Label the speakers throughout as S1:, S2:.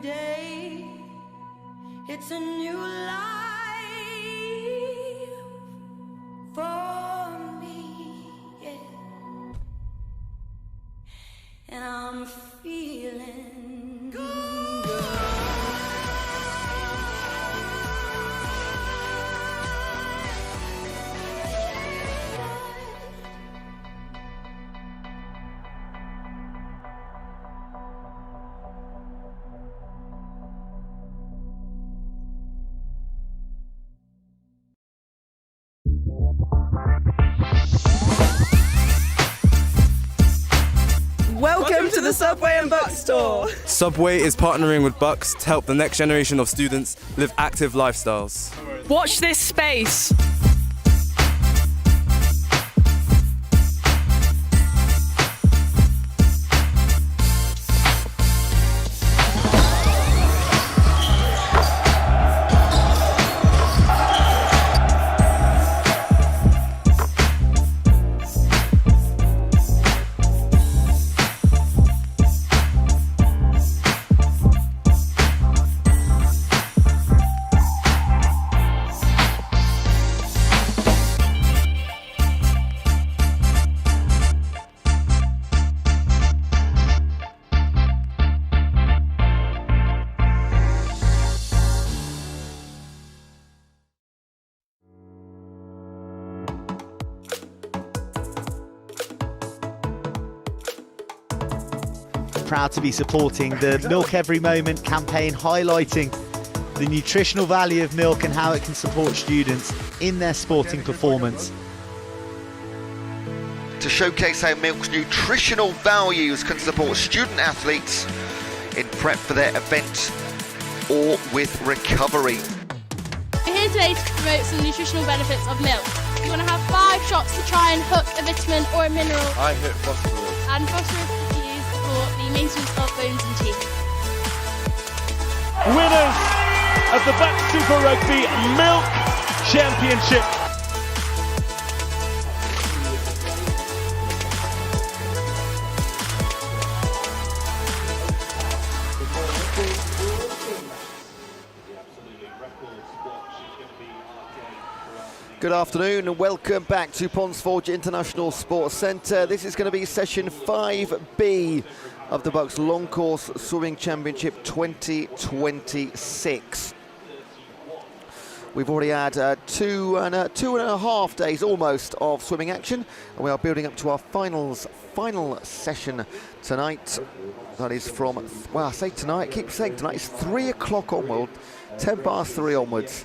S1: day. It's a new life for me, yeah. And I'm feeling good.
S2: Welcome to the Subway and BUCS store.
S3: Subway is partnering with BUCS to help the next generation of students live active lifestyles.
S2: Watch this space.
S4: Proud to be supporting the Milk Every Moment campaign, highlighting the nutritional value of milk and how it can support students in their sporting performance.
S5: To showcase how milk's nutritional values can support student athletes in prep for their event or with recovery.
S6: We're here today to promote some nutritional benefits of milk. You want to have 5 shots to try and hook a vitamin or a mineral.
S3: I hit phosphorus.
S6: And phosphorus is used for the maintenance of bones and teeth.
S7: Winners of the BUCS Super Rugby Milk Championship.
S5: Good afternoon and welcome back to Ponsforge International Sports Centre. This is going to be session 5B of the BUCS Long Course Swimming Championship 2026. We've already had two and a half days almost of swimming action, and we are building up to our final session tonight. That is from, well, I say tonight, I keep saying tonight, it's 3 o'clock onward, 10 past 3 onwards.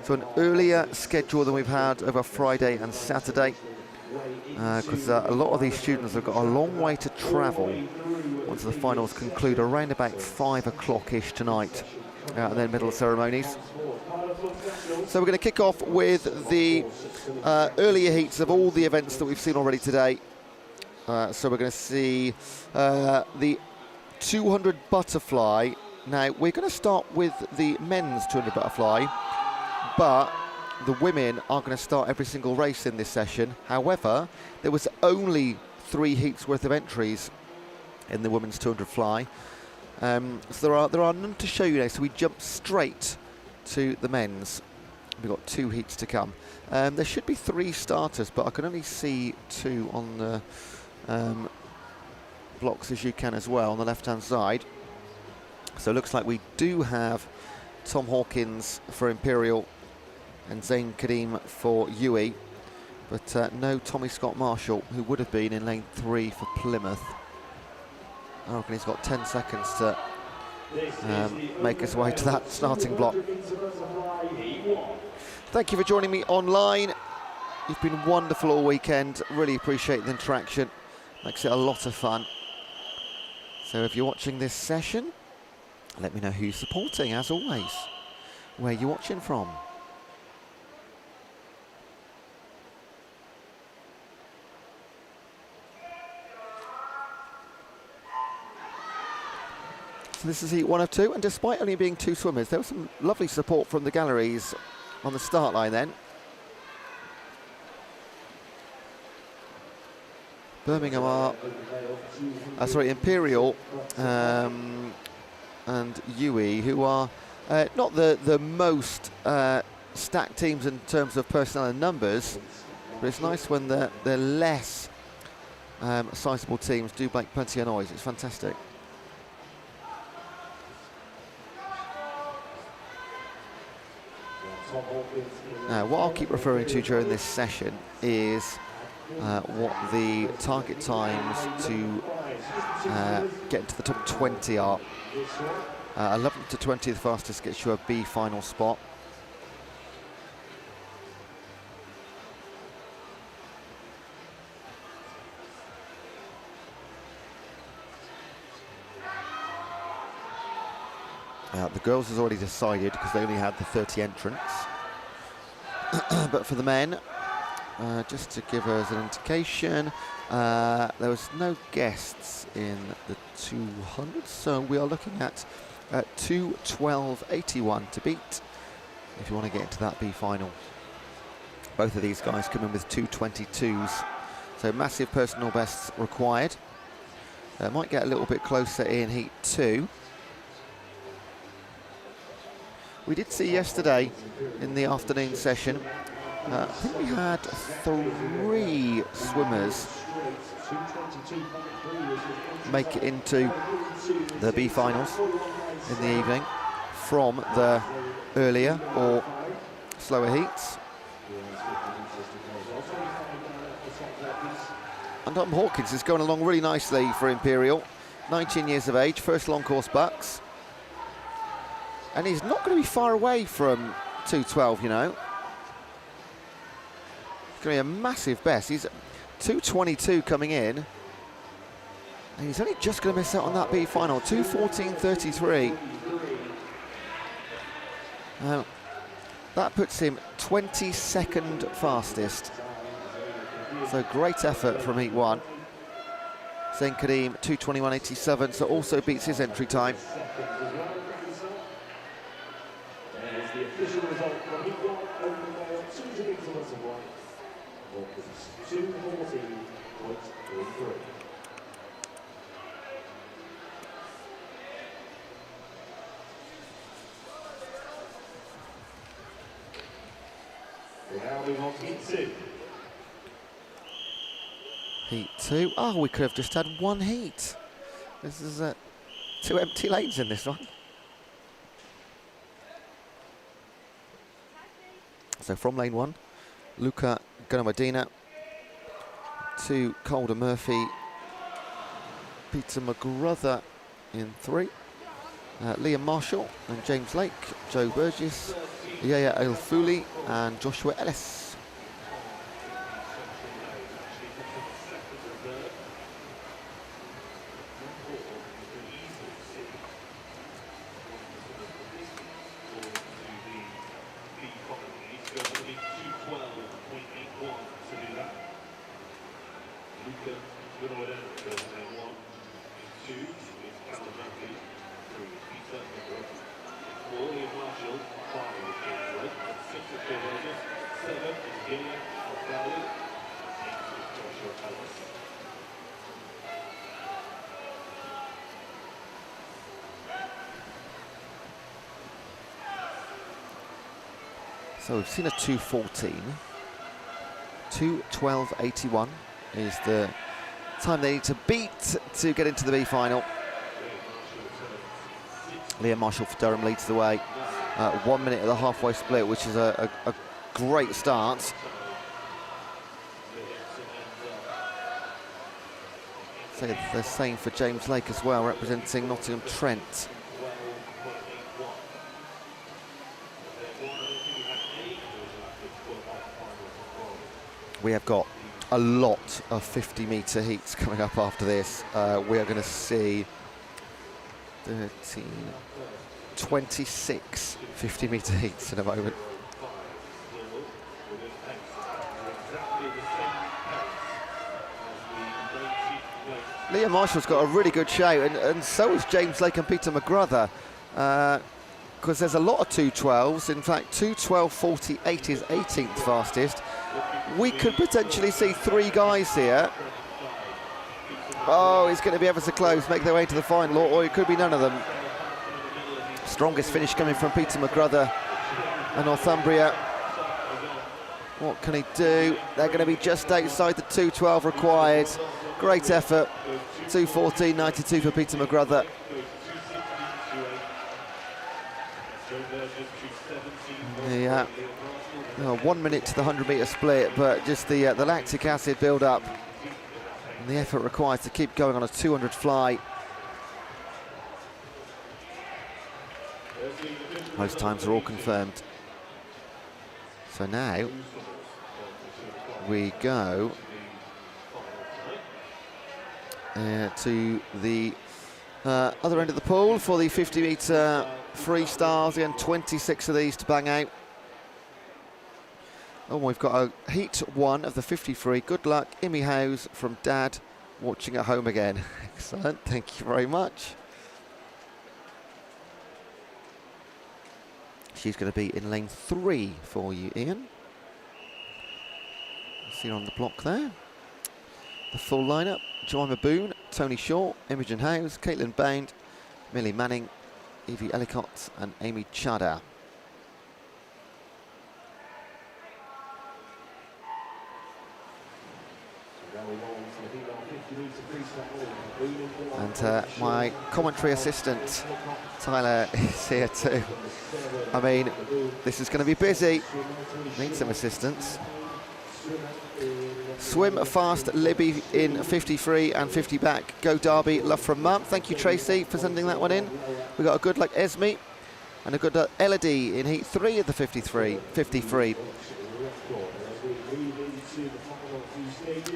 S5: So an earlier schedule than we've had over Friday and Saturday, because a lot of these students have got a long way to travel once the finals conclude around about 5 o'clock-ish tonight, and then middle ceremonies. So we're going to kick off with the earlier heats of all the events that we've seen already today. So we're going to see the 200 butterfly. Now we're going to start with the men's 200 butterfly, but the women are going to start every single race in this session. However, there was only 3 heats worth of entries in the women's 200 fly. So there are none to show you now, so we jump straight to the men's. We've got 2 heats to come. There should be 3 starters, but I can only see 2 on the blocks, as you can as well, on the left-hand side. So it looks like we do have Tom Hawkins for Imperial and Zayn Kadeem for UE, but no Tommy Scott Marshall, who would have been in lane 3 for Plymouth. I reckon he's got 10 seconds to make his way to that starting block. Thank you for joining me online. You've been wonderful all weekend. Really appreciate the interaction. Makes it a lot of fun. So if you're watching this session, let me know who you're supporting, as always. Where you're watching from. So this is heat 1 of 2, and despite only being 2 swimmers, there was some lovely support from the galleries on the start line then. Birmingham are, Imperial and UE, who are not the most stacked teams in terms of personnel and numbers, but it's nice when they're less sizable teams do make plenty of noise. It's fantastic. Now, what I'll keep referring to during this session is what the target times to get into the top 20 are. 11 to 20, the fastest gets you a B final spot. The girls has already decided because they only had the 30 entrants. But for the men, just to give us an indication, there was no guests in the 200, so we are looking at 2:12.81 to beat if you want to get into that B final. Both of these guys come in with 2:22s, so massive personal bests required. Might get a little bit closer in heat 2. We did see yesterday in the afternoon session, I think we had 3 swimmers make it into the B finals in the evening from the earlier or slower heats. And Hawkins is going along really nicely for Imperial, 19 years of age, first long course BUCS. And he's not going to be far away from 2:12, you know. It's going to be a massive best. He's 2:22 coming in. And he's only just going to miss out on that B final, 2:14.33. That puts him 22nd fastest. So great effort from heat 1. Zain Kadeem, 2:21.87, so also beats his entry time.
S7: The official result from heat 1 over the mile 200 metres butterfly. Hawkins 2:14.33. We now move on to heat 2.
S5: Heat 2. Oh, we could have just had one heat. This is 2 empty lanes in this one. So from lane 1, Luca Gunnar-Medina to Calder Murphy, Peter McGrother in 3, Liam Marshall and James Lake, Joe Burgess, Yaya El-Fouli and Joshua Ellis. So we've seen a 2:14. 2:12.81 is the time they need to beat to get into the B final. Liam Marshall for Durham leads the way. 1 minute of the halfway split, which is a great start. So the same for James Lake as well, representing Nottingham Trent. We have got a lot of 50-metre heats coming up after this. We are going to see 13, 26 50-metre heats in a moment. Liam Marshall's got a really good show, and so is James Lake and Peter McGrother, because there's a lot of 2:12s. In fact, 2:12.48 is 18th fastest. We could potentially see 3 guys here. Oh, he's going to be ever so close, make their way to the final, or it could be none of them. Strongest finish coming from Peter McGrother and Northumbria. What can he do? They're going to be just outside the 2:12 required. Great effort. 2:14.92 for Peter McGrother. Yeah. 1 minute to the 100-metre split, but just the lactic acid build-up and the effort required to keep going on a 200 fly. Most times are all confirmed. So now we go to the other end of the pool for the 50-metre freestyles. Again, 26 of these to bang out. Oh, we've got a heat 1 of the 50 free. Good luck, Imi Howes from Dad, watching at home again. Excellent, thank you very much. She's going to be in lane 3 for you, Ian. See her on the block there. The full lineup: Jemima Boone, Tony Shaw, Imogen Howes, Caitlin Bound, Millie Manning, Evie Ellicott and Amy Chadha. And my commentary assistant, Tyler, is here too. I mean, this is going to be busy. Need some assistance. Swim fast, Libby in 53 and 50 back. Go Derby, love from Mum. Thank you, Tracy, for sending that one in. We got a good luck Esme and a good luck Elodie in heat 3 of the 53.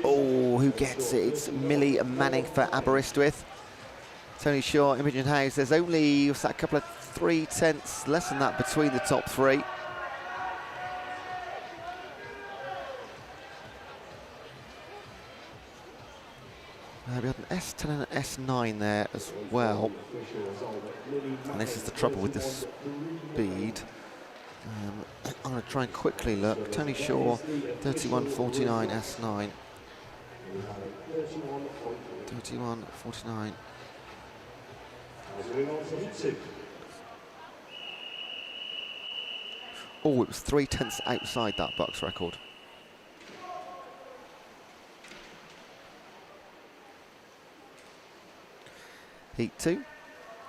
S5: Oh, who gets it? It's Millie Manning for Aberystwyth. Tony Shaw, Imogen Howes. There's only a couple of 3/10 less than that between the top 3. We had an S10 and an S9 there as well. And this is the trouble with the speed. I'm going to try and quickly look. Tony Shaw, 31.49 S9. 31.49. Oh, it was 3/10 outside that BUCS record. Heat 2.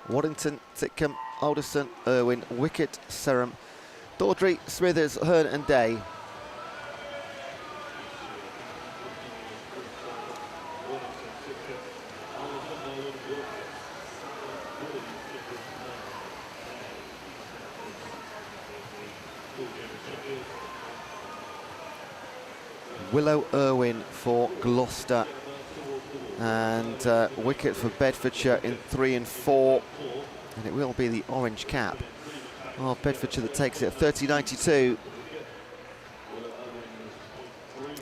S5: Waddington, Titcombe, Alderson, Irwin, Wicket, Serum, Dawdry, Smithers, Hearn and Day. Willow Irwin for Gloucester and Wicket for Bedfordshire in 3 and 4, and it will be the orange cap of Bedfordshire that takes it at 30.92.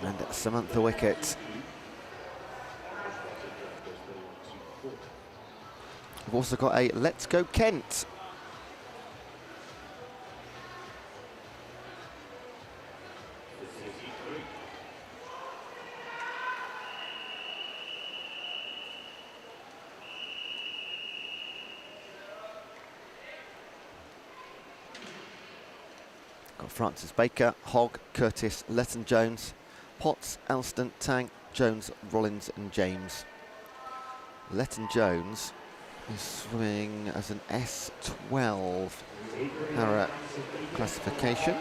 S5: And Samantha Wicket. We've also got a Let's Go Kent. Got Francis Baker, Hogg, Curtis, Letton Jones, Potts, Elston, Tang, Jones, Rollins and James. Letton Jones is swimming as an S12 para classification.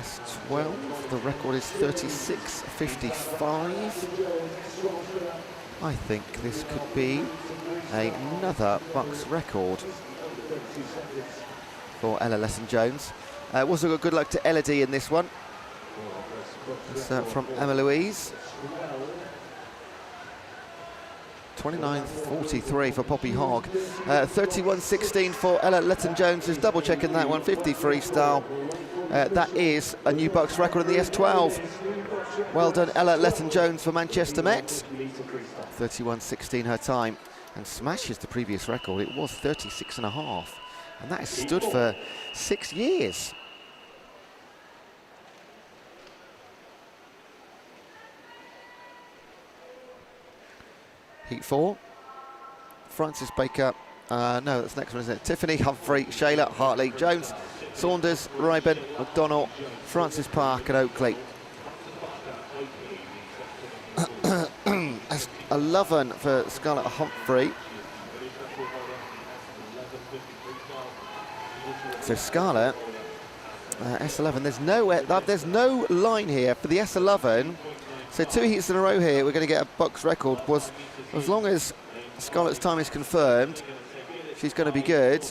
S5: S12, the record is 36.55. I think this could be another BUCS record for Ella Lesson-Jones. Also got good luck to Elodie in this one. It's from Emma Louise. 29.43 for Poppy Hogg. 31.16 for Ella Letton-Jones. Just double checking that one. 50 freestyle. That is a new BUCS record in the S12. Well done, Ella Letton-Jones for Manchester Met. 31.16 her time, and smashes the previous record. It was 36.5. And that has stood for 6 years. Heat 4. Francis Baker, No, that's the next one, isn't it? Tiffany, Humphrey, Shayla, Hartley, Jones, Saunders, Ryburn, McDonnell, Francis Park and Oakley. That's 11 for Scarlett Humphrey. So Scarlett, S11, there's no line here for the S11. So 2 heats in a row here, we're going to get a BUCS record. Was as long as Scarlett's time is confirmed, she's going to be good.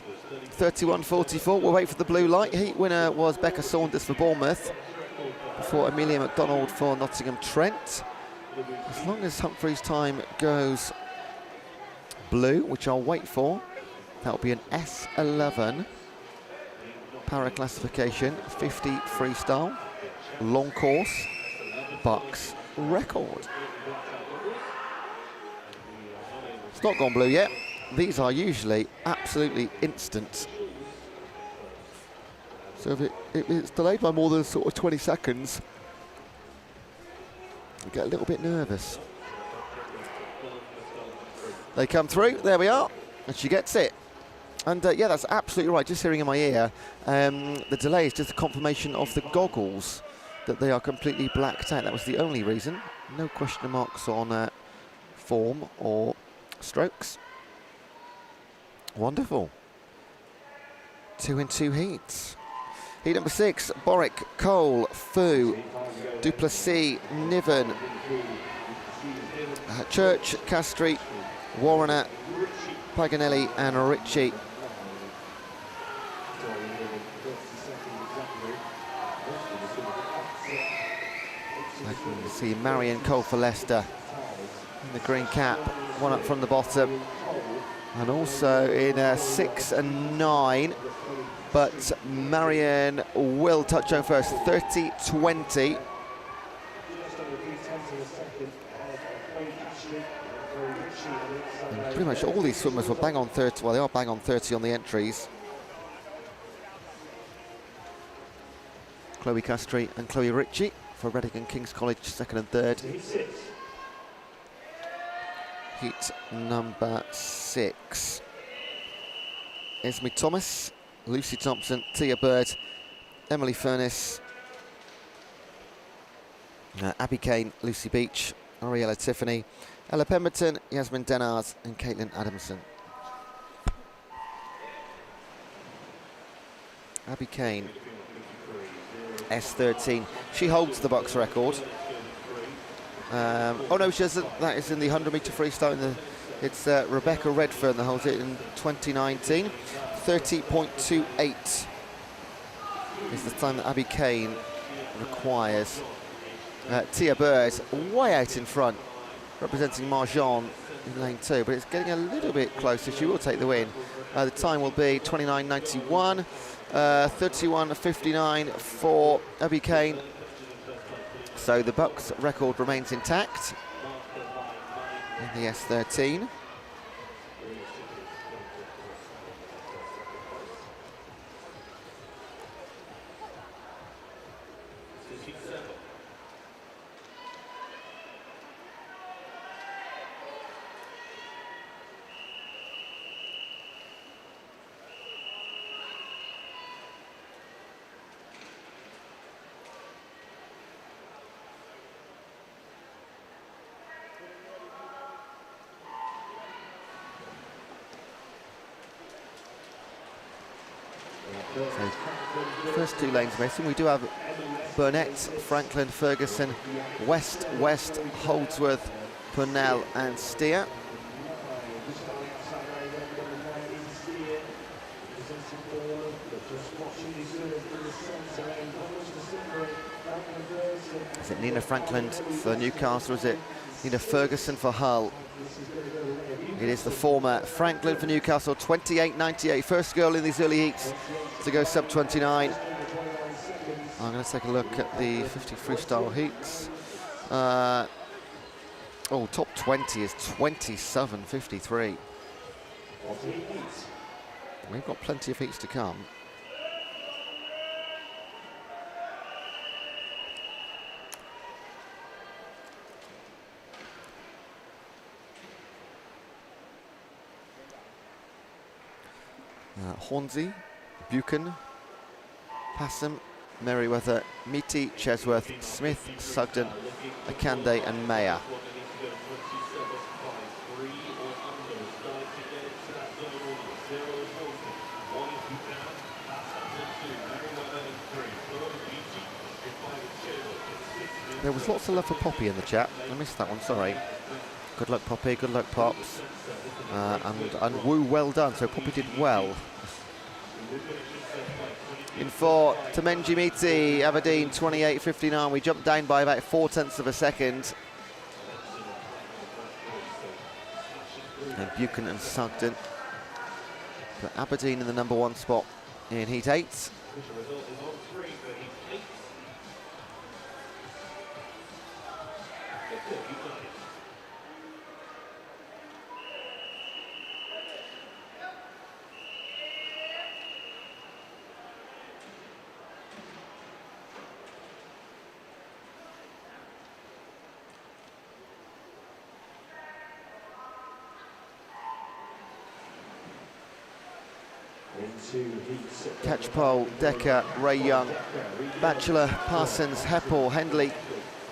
S5: 31.44. We'll wait for the blue light. Heat winner was Becca Saunders for Bournemouth, before Amelia MacDonald for Nottingham Trent. As long as Humphrey's time goes blue, which I'll wait for, that'll be an S11 para classification, 50 freestyle, long course, BUCS record. It's not gone blue yet. These are usually absolutely instant. So if it's delayed by more than sort of 20 seconds, you get a little bit nervous. They come through, there we are, and she gets it. And yeah, that's absolutely right, just hearing in my ear, the delay is just a confirmation of the goggles, that they are completely blacked out. That was the only reason. No question marks on form or strokes. Wonderful. 2 in 2 heats. Heat number 6, Boric, Cole, Fu, Duplessis, Niven, Church, Castry, Warrener, Paganelli and Ritchie. I can see Marion Cole for Leicester in the green cap, one up from the bottom. And also in 6 and 9, but Marion will touch home first, 30-20. And pretty much all these swimmers were bang on 30, well they are bang on 30 on the entries. Chloe Castry and Chloe Ritchie for Reading and King's College, 2nd and 3rd. Heat number 6. Esme Thomas, Lucy Thompson, Tia Bird, Emily Furness, Abby Kane, Lucy Beach, Ariella Tiffany, Ella Pemberton, Yasmin Denars and Caitlin Adamson. Abby Kane, S13. She holds the BUCS record. Oh no, she doesn't. That is in the 100-metre freestyle. It's Rebecca Redfern that holds it in 2019. 30.28 is the time that Abby Kane requires. Tia Bird way out in front, representing Marjan in lane 2, but it's getting a little bit closer. She will take the win. The time will be 29.91, 31.59 for Abby Kane. So the BUCS record remains intact in the S13. So, first 2 lanes missing. We do have Burnett, Franklin, Ferguson, West, Holdsworth, Purnell and Steer. Is it Nina Franklin for Newcastle, or is it Nina Ferguson for Hull? It is the former. Franklin for Newcastle, 28.98. First girl in these early heats to go sub-29. I'm going to take a look at the 50 freestyle heats. Top 20 is 27.53. We've got plenty of heats to come. Hornsey, Buchan, Passam, Merriweather, Meaty, Chesworth, Smith, Sugden, Akande and Mayer. There was lots of love for Poppy in the chat. I missed that one, sorry. Good luck, Poppy. Good luck, Pops. And Woo, well done. So Poppy did well. In 4, Tamenji Miti, Aberdeen, 28.59. We jumped down by about 0.4 of a second. And Buchan and Sugden. But Aberdeen in the #1 spot in Heat 8. Catchpole, Decker, Ray Young, Batchelor, Parsons, Heppel, Hendley,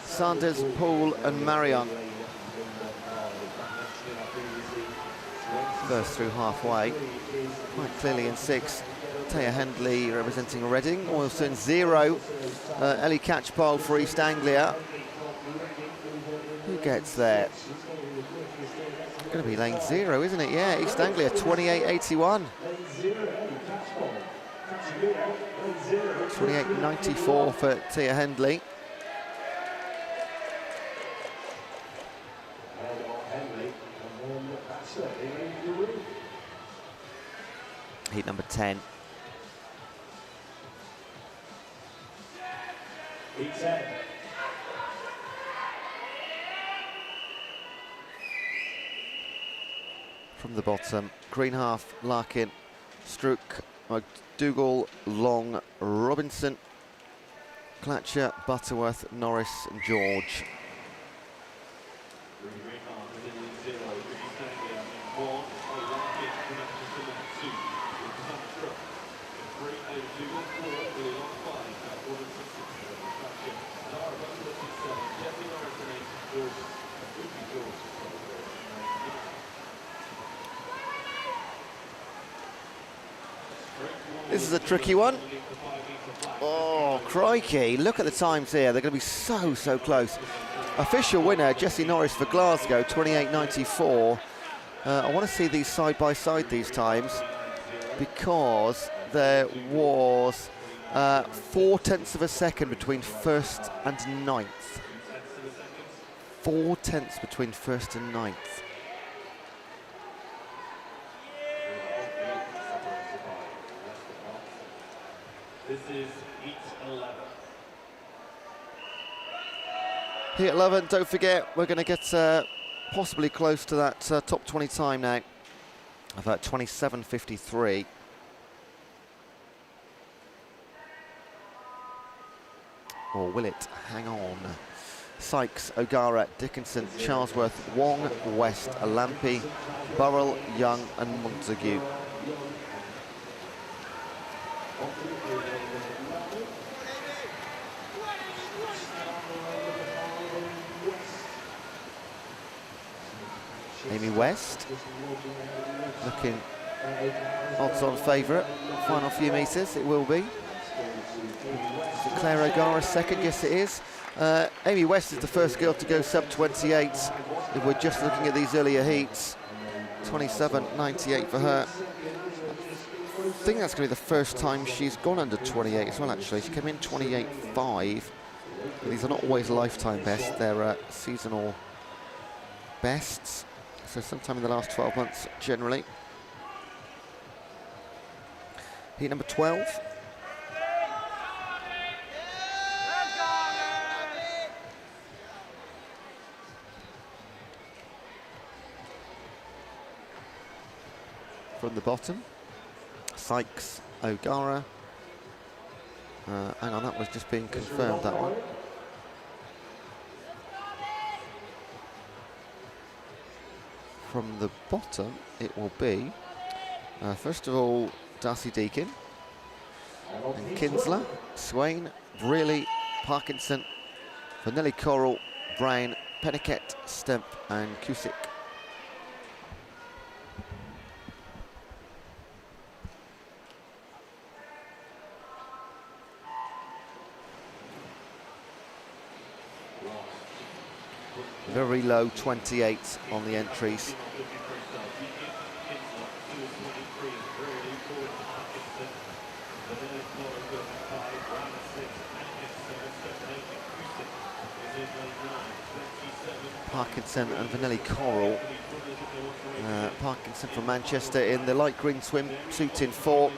S5: Sanders, Poole and Marion. First through halfway, quite clearly in 6. Taya Hendley representing Reading. Oilson 0. Ellie Catchpole for East Anglia. Who gets there? It's going to be lane 0, isn't it? Yeah, East Anglia 28.81. 28.94 for Tia Hendley. Heat number 10.
S7: Heat 10.
S5: From the bottom, Greenhalgh, Larkin, Strook, McDougall, Long, Robinson, Clatcher, Butterworth, Norris and George. This is a tricky one. Oh, crikey. Look at the times here. They're going to be so close. Official winner, Jesse Norris for Glasgow, 28.94. I want to see these side by side these times because there was 0.4 of a second between 1st and 9th. 0.4 between 1st and 9th.
S7: This is Heat 11.
S5: Heat 11, don't forget, we're going to get possibly close to that top 20 time now. About 27.53. Or will it? Hang on. Sykes, O'Gara, Dickinson, Charlesworth, Wong, West, Alampi, Burrell, Young and Montague. Amy West looking odds-on favourite. Final few metres, it will be. Is it Claire O'Gara second? Yes, it is. Amy West is the first girl to go sub-28. If we're just looking at these earlier heats, 27.98 for her. I think that's going to be the first time she's gone under 28 as well, actually. She came in 28.5. These are not always lifetime bests, they're seasonal bests. So sometime in the last 12 months, generally. Heat number 12. From the bottom, Sykes, O'Gara. Hang on, that was just being confirmed, that one. From the bottom, it will be, first of all, Darcy Deakin, and Kinsler, Swain, Brearley, Parkinson, Vanelli Coral, Brown, Penniket, Stemp and Cusick. Very low 28 on the entries. Parkinson and Vanelli Coral. Parkinson from Manchester in the light green swimsuit in 4.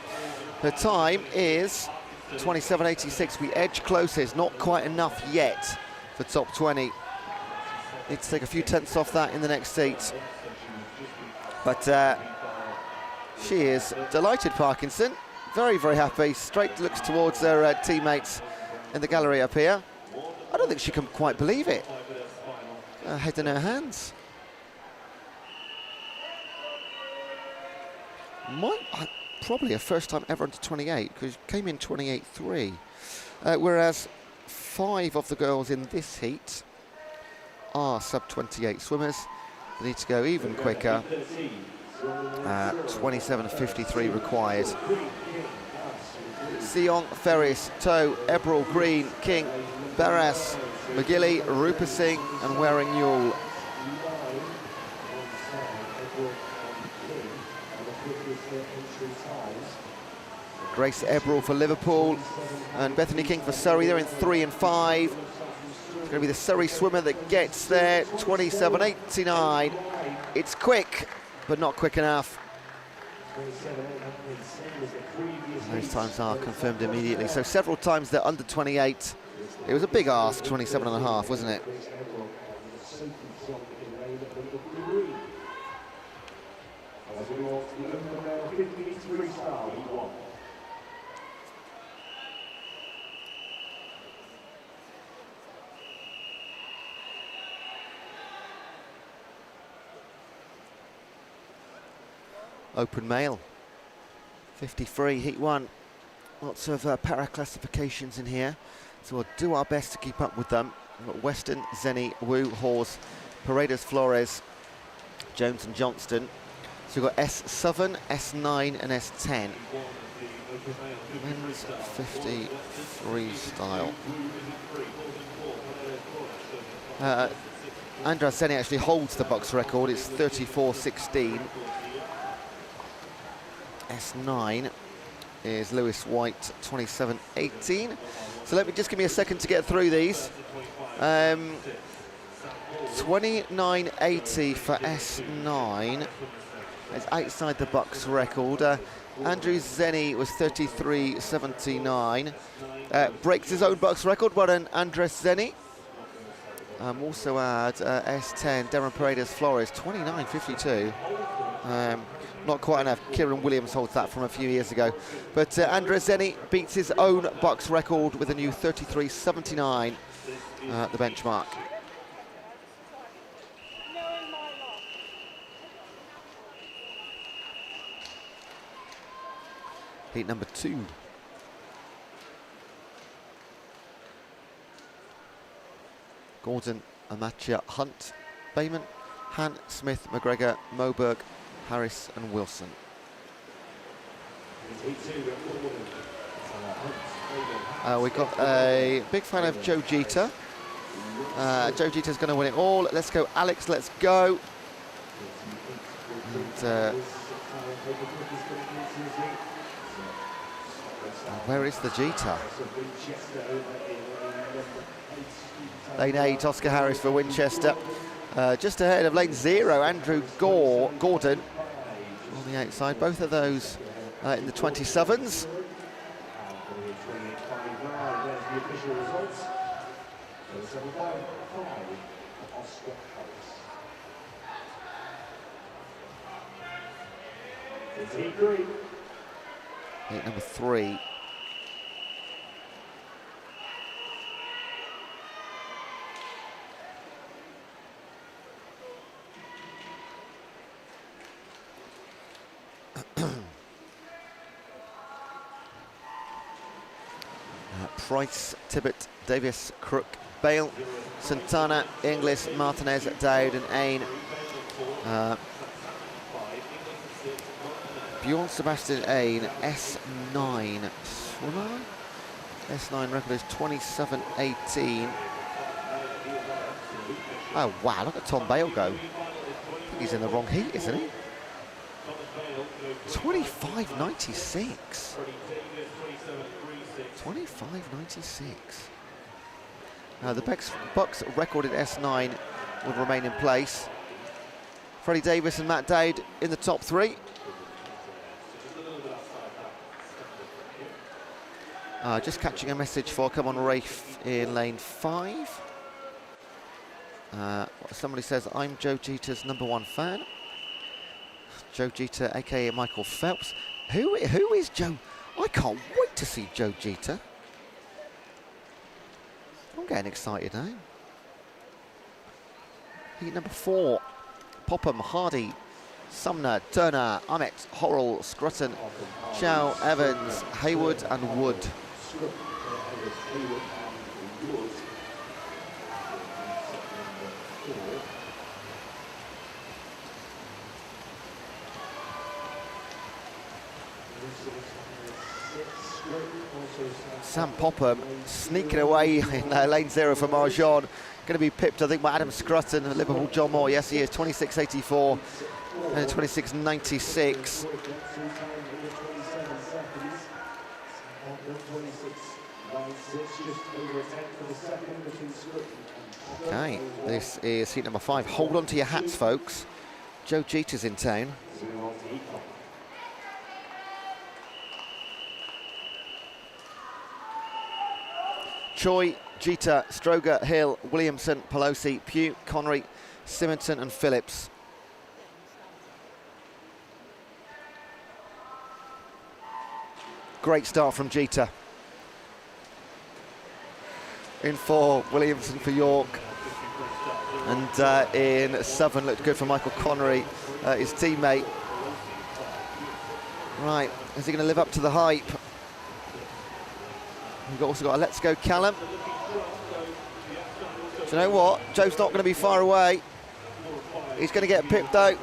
S5: Her time is 27.86. We edge closest, not quite enough yet for top 20. Need to take a few tenths off that in the next heat. But she is delighted, Parkinson. Very, very happy. Straight looks towards her teammates in the gallery up here. I don't think she can quite believe it. Her head in her hands. Probably a first time ever under 28, because she came in 28.3. Whereas 5 of the girls in this heat are sub-28 swimmers. They need to go even quicker. 27.53 required. Sion, Ferris, Toe, Eberl, Green, King, Barras, McGilly, Rupa Singh and Waring Newell. Grace Eberl for Liverpool and Bethany King for Surrey. They're in 3 and 5. It's going to be the Surrey swimmer that gets there. 27.89. It's quick, but not quick enough. Those times are confirmed immediately. So several times they're under 28. It was a big ask, 27.5, wasn't it? Open male, 53, heat 1. Lots of para classifications in here, so we'll do our best to keep up with them. We've got Weston, Zenny, Wu, Hawes, Paredes, Flores, Jones and Johnston. So we've got S7, S9 and S10. Men's 50 freestyle. Andras Zenny actually holds the box record, it's 34.16. S9 is Lewis White, 27.18. So let me just give me a second to get through these. 29.80 for S9. It's outside the box record. Andrew Zenny was 33.79. Breaks his own box record. Well done, Andres Zenny. Also add S10, Darren Paredes Flores, 29.52. Not quite enough. Kieran Williams holds that from a few years ago. But Andres Zenny beats his own box record with a new 33.79 at the benchmark. Heat number 2. Gordon, Amatia, Hunt, Bayman, Han, Smith, McGregor, Moberg, Harris and Wilson. We've got a big fan of Joe Jeter. Joe Jeter's going to win it all. Let's go, Alex, let's go. And, where is the Jeter? Lane 8, Oscar Harris for Winchester. Just ahead of lane 0, Andrew Gordon on the outside. Both of those in the 27s. Heat number 3. Price, Tibbett, Davis, Crook, Bale, Santana, Inglis, Martinez, Dowd and Ain. Bjorn Sebastian Ain, S9 swimmer. S9 record is 27.18. Oh wow, look at Tom Bale go. I think he's in the wrong heat, isn't he? 25.96. 25.96. Now the BUCS recorded S9 would remain in place. Freddie Davis and Matt Dowd in the top three. Just catching a message for Come On Rafe in lane 5. Somebody says, I'm Joe Jeter's #1 fan. Joe Jeter, aka Michael Phelps. Who is Joe? I can't wait to see Joe Jeter. I'm getting excited now. Heat number 4. Popham, Hardy, Sumner, Turner, Ahmet, Horrell, Scrutton, Chow, Evans, Haywood and Wood. Sam Popham sneaking away in lane 0 for Marjan. Going to be pipped, I think, by Adam Scrutton and Liverpool John Moore. Yes, he is. 26.84 and 26.96. Okay, this is heat number 5. Hold on to your hats, folks. Joe Jeter's in town. Choi, Jeter, Stroger, Hill, Williamson, Pelosi, Pugh, Connery, Simonson and Phillips. Great start from Jeter. In 4, Williamson for York. And in 7, looked good for Michael Connery, his teammate. Right, is he going to live up to the hype? We've also got a Let's Go Callum. Do you know what? Joe's not going to be far away. He's going to get pipped out.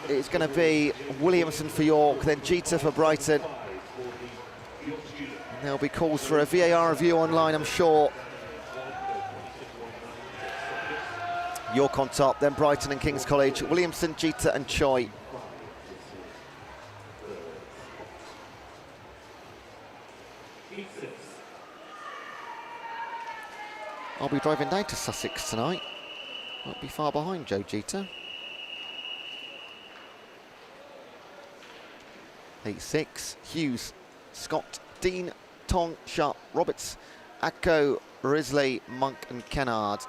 S5: It's going to be Williamson for York, then Jeter for Brighton. And there'll be calls for a VAR review online, I'm sure. York on top, then Brighton and King's College. Williamson, Jeter and Choi. I'll be driving down to Sussex tonight. Won't be far behind Joe Jeter. 8-6, Hughes, Scott, Dean, Tong, Sharp, Roberts, Acko, Risley, Monk and Kennard.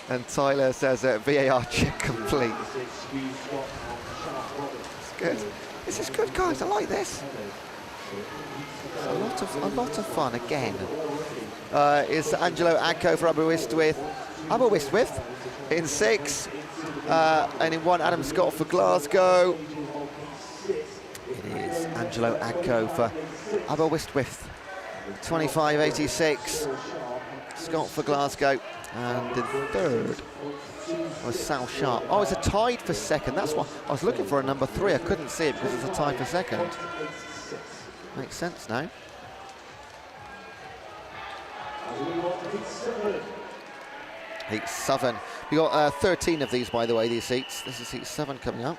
S5: And Tyler says VAR check complete. It's good. This is good, guys. I like this. It's a lot of fun again. Is Angelo Acko for Aberystwyth in 6, and in 1 Adam Scott for Glasgow. It is Angelo Acko for Aberystwyth. 25.86. Scott for Glasgow. And in 3rd was Sal Sharp. Oh, it's a tied for 2nd. That's why I was looking for a number 3. I couldn't see it because it's a tie for 2nd. Makes sense now. Heat 7. We got 13 of these, by the way, these seats. This is heat 7 coming up.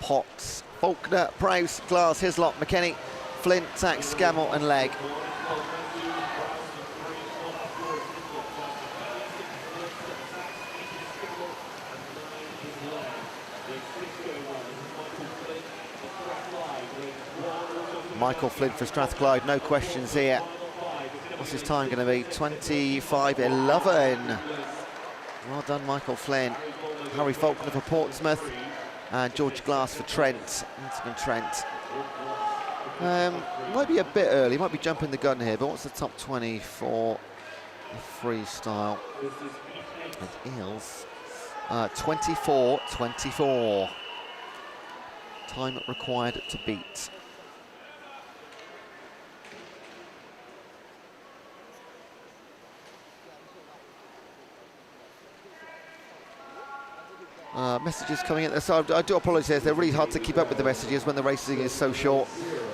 S5: Potts, Faulkner, Prowse, Glass, Hislop, McKenny, Flint, Tack, Scammell and Legg. Michael Flint for Strathclyde, no questions here. What's his time going to be? 25.11. Well done, Michael Flynn. Harry Faulkner for Portsmouth. and George Glass for Trent. Trent. Might be a bit early, might be jumping the gun here, but what's the top 20 for the freestyle? It is 24:24. Time required to beat. Messages coming in. So I do apologise, they're really hard to keep up with the messages when the racing is so short.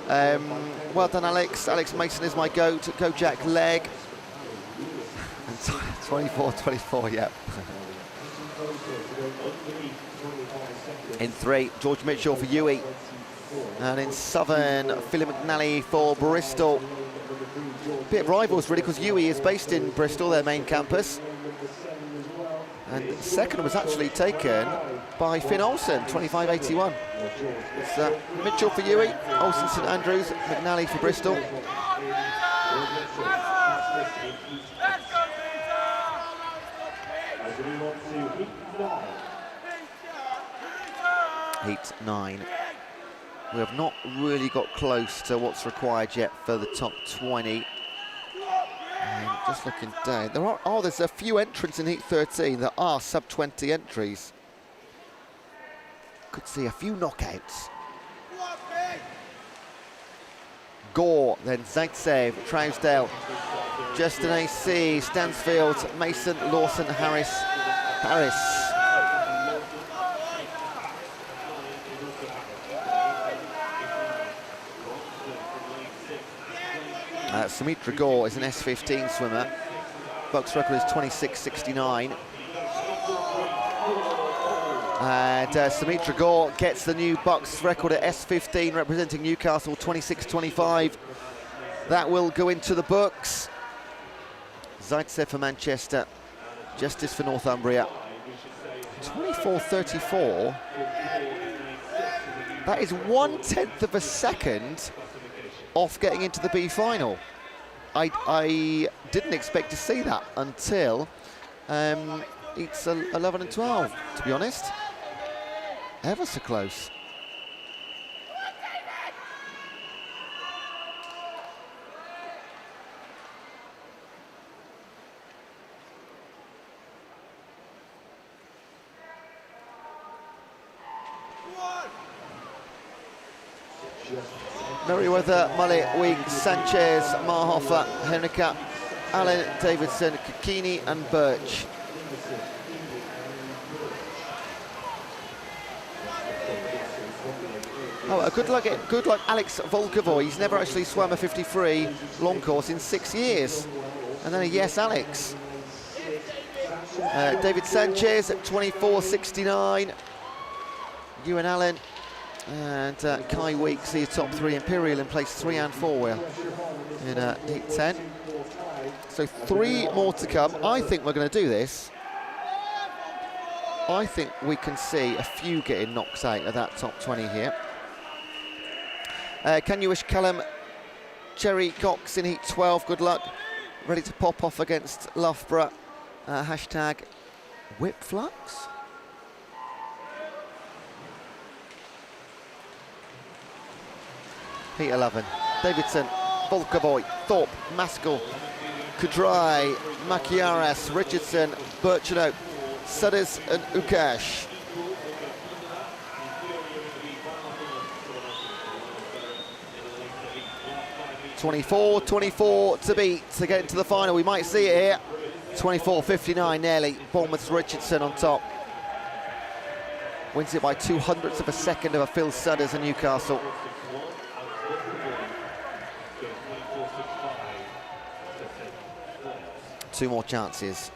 S5: Well done, Alex. Alex Mason is my goat. Go Jack Leg. 24:24, yeah. In 3, George Mitchell for Uwe. And in Southern, Philip McNally for Bristol. Bit of rivals really, because Uwe is based in Bristol, their main campus. And second was actually taken by Finn Olsen, 25:81. It's Mitchell for Uwe, Olsen St Andrews, McNally for Bristol. Heat 9. We have not really got close to what's required yet for the top 20. Just looking down, there's a few entrants in Heat 13 that are sub-20 entries. Could see a few knockouts. Gore, then Zaitsev, Trousdale, Justin AC, Stansfield, Mason, Lawson, Harris. Sumitra Gore is an S15 swimmer. BUCS record is 26:69. And Sumitra Gore gets the new BUCS record at S15, representing Newcastle, 26:25. That will go into the books. Zaitsev for Manchester, Justice for Northumbria. 24:34. That is 1/10 of a second off getting into the B final. I didn't expect to see that until it's 11 and 12, to be honest. Ever so close. Merriweather, Mullet, Weeks, Sanchez, Marhofer, Henrika, Allen, Davidson, Kikini and Birch. Oh, good luck Alex Volkovoy. He's never actually swum a 53 long course in 6 years. And then a yes, Alex. David Sanchez at 24:69. Ewan Allen. And Kai Weeks, the top 3, Imperial in place 3 and 4 wheel in Heat 10. So 3 more to come. I think we're going to do this. I think we can see a few getting knocked out of that top 20 here. Can you wish Callum Cherry Cox in Heat 12 good luck? Ready to pop off against Loughborough. Hashtag Whipflux. Heat 11, Davidson, Volkovoy, Thorpe, Maskell, Kudrai, Makiaras, Richardson, Birchenow, Sudders and Ukash. .24 to beat to get into the final. We might see it here. 24:59 nearly. Bournemouth's Richardson on top. Wins it by 200ths of a second over Phil Sudders and Newcastle. Two more chances.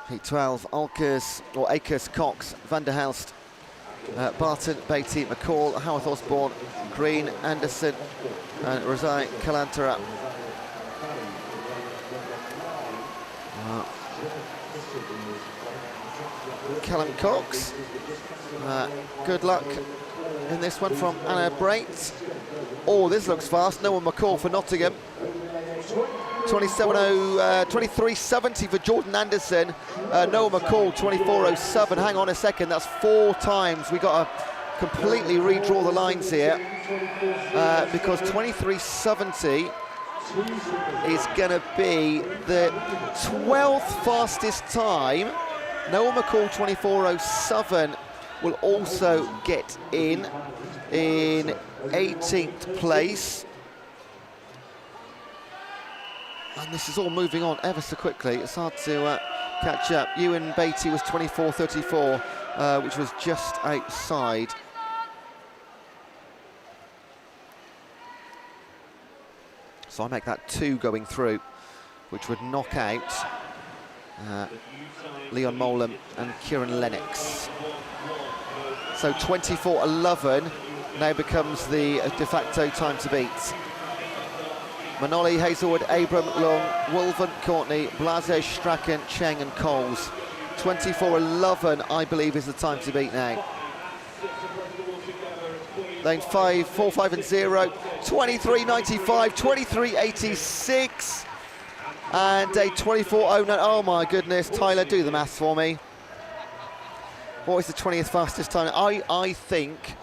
S5: Heat 12, Akers, Cox, Van der Helst, Barton, Beatty, McCall, Howarth Osborne, Green, Anderson, and Razai Kalantara. Callum Cox. Good luck in this one from Anna Brait. Oh, this looks fast. Noah McCall for Nottingham. 23.70 for Jordan Anderson. Noah McCall 24.07. Hang on a second, that's 4 times. We got to completely redraw the lines here because 23.70 is going to be the 12th fastest time. Noah McCall 24.07 will also get in 18th place. And this is all moving on ever so quickly. It's hard to catch up. Ewan Beatty was 24.34, which was just outside. So I make that 2 going through, which would knock out Leon Molam and Kieran Lennox. So 24.11 now becomes the de facto time to beat. Manoli, Hazelwood, Abram, Long, Wolven, Courtney, Blase, Strachan, Cheng and Coles. 24.11, I believe, is the time to beat now. Lane 5, 4, 5 and 0, 23.95, 23.86 and a 24.09. Oh my goodness, Tyler, do the maths for me. What is the 20th fastest time? I think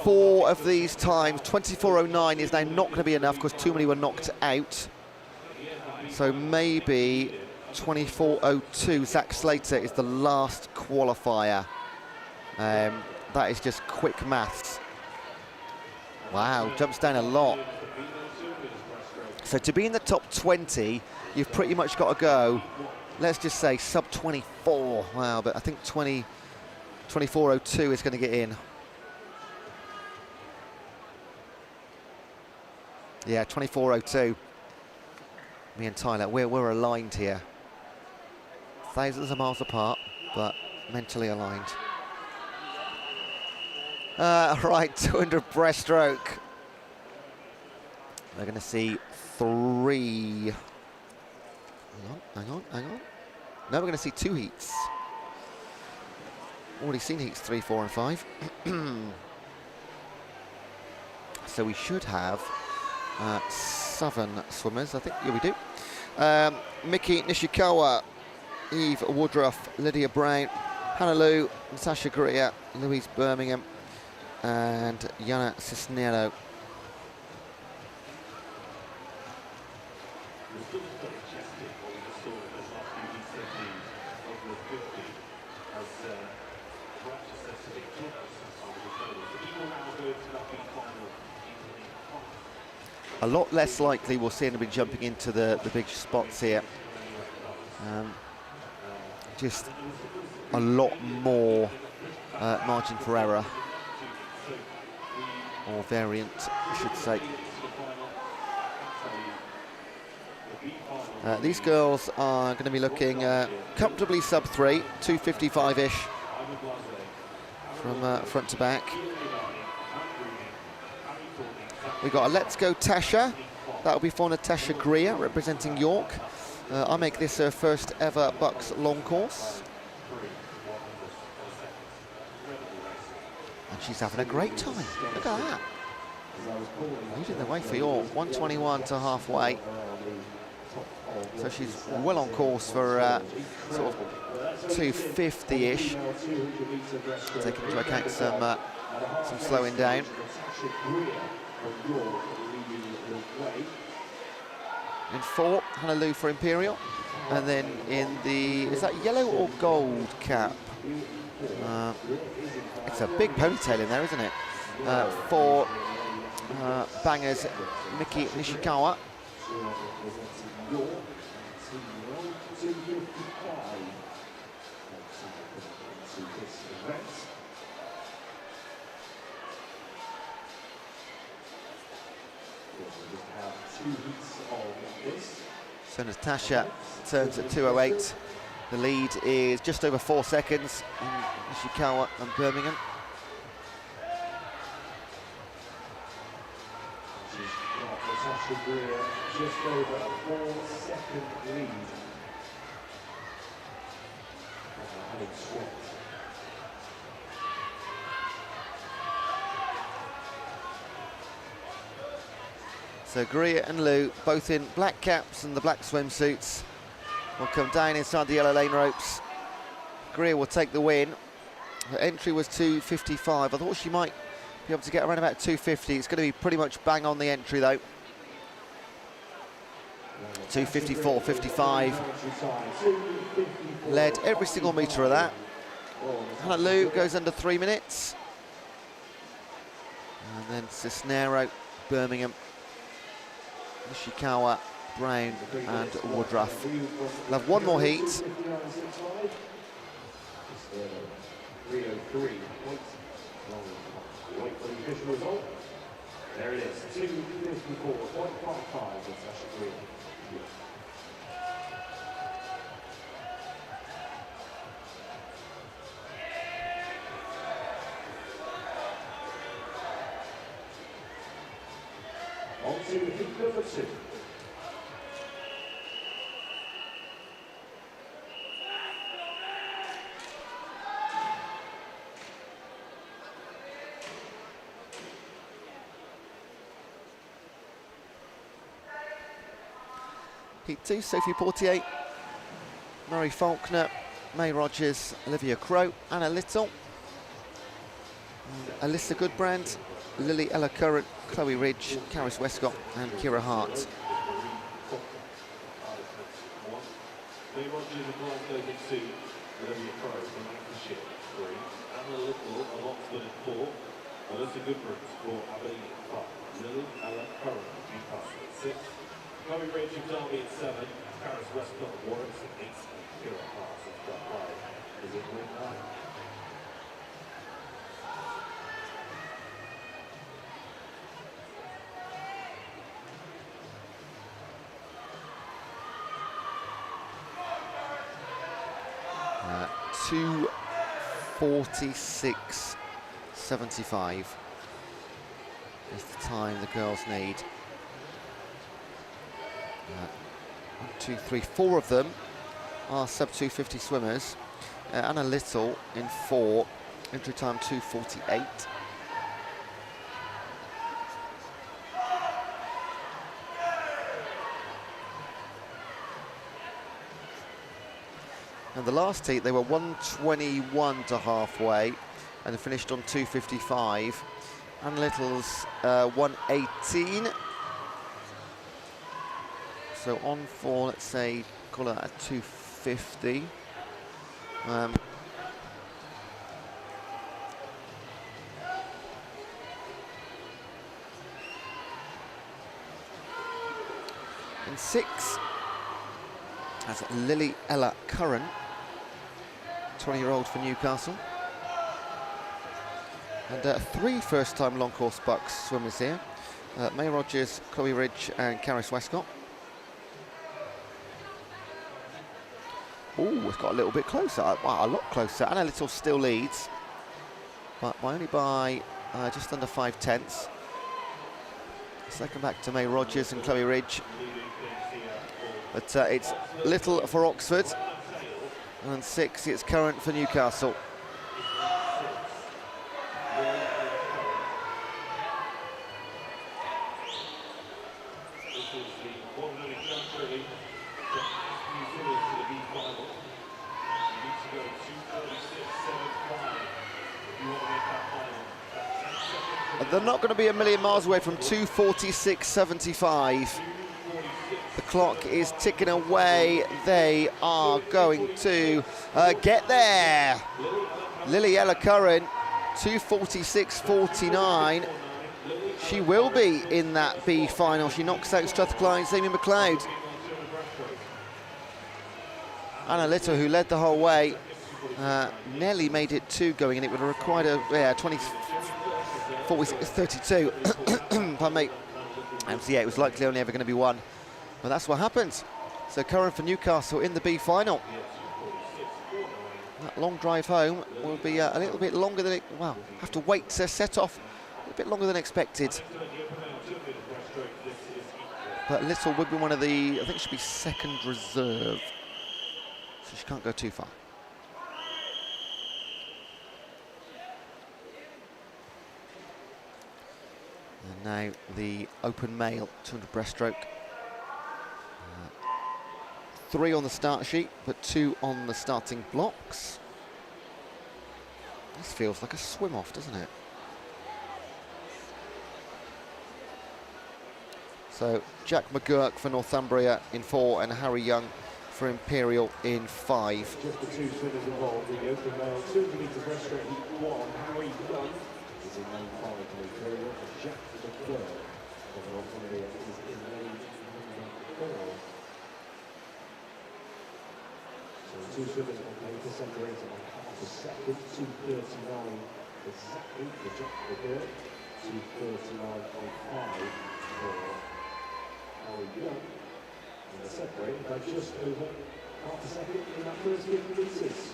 S5: 4 of these times, 24.09 is now not going to be enough because too many were knocked out. So maybe 24.02, Zach Slater is the last qualifier. That is just quick maths. Wow, jumps down a lot. So to be in the top 20, you've pretty much got to go, let's just say sub 24. Wow, but I think 24.02 is going to get in. Yeah, 24.02. Me and Tyler, we're aligned here. Thousands of miles apart, but mentally aligned. Right, 200 breaststroke. We're going to see 3. Hang on. No, we're going to see 2 heats. Already seen heats 3, 4 and 5. So we should have 7 swimmers, I think. Yeah, we do. Miki Nishikawa, Eve Woodruff, Lydia Brown, Hannah Lou, Natasha Greer, Louise Birmingham, and Yana Cisnero. A lot less likely we'll see anybody jumping into the big spots here. Just a lot more margin for error, or variant, I should say. These girls are going to be looking comfortably sub 3, 255-ish from front to back. We've got a Let's Go Tasha. That'll be for Natasha Greer, representing York. I make this her first ever BUCS long course. And she's having a great time. Look at that. Leading the way for York, 121 to halfway. So she's well on course for sort of 250-ish. Taking into account some slowing down. In 4, Hannah Lou for Imperial. And then in the, is that yellow or gold cap? It's a big ponytail in there, isn't it? For bangers, Miki Nishikawa. So Natasha turns at 2:08. The lead is just over 4 seconds in Nishikawa and Birmingham.
S7: Sasha Greer just over a 4-second lead. Having swept.
S5: So Greer and Lou, both in black caps and the black swimsuits, will come down inside the yellow lane ropes. Greer will take the win. Her entry was 2:55. I thought she might be able to get around about 2:50. It's going to be pretty much bang on the entry though. 2:54.55. Led every single metre of that. Hannah Lou goes under 3 minutes. And then Cisnero, Birmingham, Nishikawa, Brown and Woodruff. We'll have one more heat.
S7: 3:03 points. Wait for the official result. There it is, 2:54.55 with Sasha Greer. On to heat number 2.
S5: Heat 2, Sophie Portier, Murray Faulkner, May Rogers, Olivia Crow, Anna Little, Alyssa Goodbrand, Lily Ella Curran, Chloe Ridge, Caris Westcott and Kira Hart.
S7: May Rogers and Glasgow in 2, Olivia Crow from Lancashire 3, Anna Little of Oxford in 4, Alyssa Goodbrand for Aberdeen in 5, Lily Ella Curran from Newcastle in 6, Chloe Ridge of Derby in 7, Caris Westcott of Warwick in 8, and Kira Hart of Strathclyde is in ring 9.
S5: Uh, 2:46.75 is the time the girls need. 1, 2, 3, 4 of them are sub 250 swimmers. Anna Little in 4, entry time 2:48. And the last heat, they were 1:21 to halfway and finished on 2:55. Anna Little's 1:18. So on for, let's say, call it at 2:50. In 6, that's Lily Ella Curran, 20-year-old for Newcastle. And 3 first-time long course BUCS swimmers here. May Rogers, Chloe Ridge and Caris Westcott. Oh, it's got a little bit closer. Wow, a lot closer. Anna Little still leads, but only by just under 5/10. Second back to May Rogers and Chloe Ridge. But it's Little for Oxford, and 6, it's Curran for Newcastle. They're not going to be a million miles away from 2:46.75. The clock is ticking away. They are going to get there. Lily Ella Curran, 2:46.49. She will be in that B final. She knocks out Strathclyde's Amy McLeod. Anna Little, who led the whole way, nearly made it 2 going, and it would have required a 32. Pardon me. And so, yeah, it was likely only ever going to be 1. But that's what happens. So Curran for Newcastle in the B final. That long drive home will be a little bit longer than it, well, have to wait to set off a bit longer than expected. but Little would be one of the, I think it should be second reserve, so she can't go too far. And now the open male 200 breaststroke. 3 on the start sheet, but 2 on the starting blocks. This feels like a swim off, doesn't it? So Jack McGurk for Northumbria in 4 and Harry Young for Imperial in 5.
S7: Just the 2 swimmers involved in the open male 200 metre breaststroke heat 1. Harry Young is in lane 5 for Imperial. Jack McGurk for Northumbria is in lane 4. So 2 swimmers on paper separated by half a second. 2:39 exactly for Jack McGurk. 2:39.5 for Harry Young. And they're separated by just over half a second in that first 50 metres.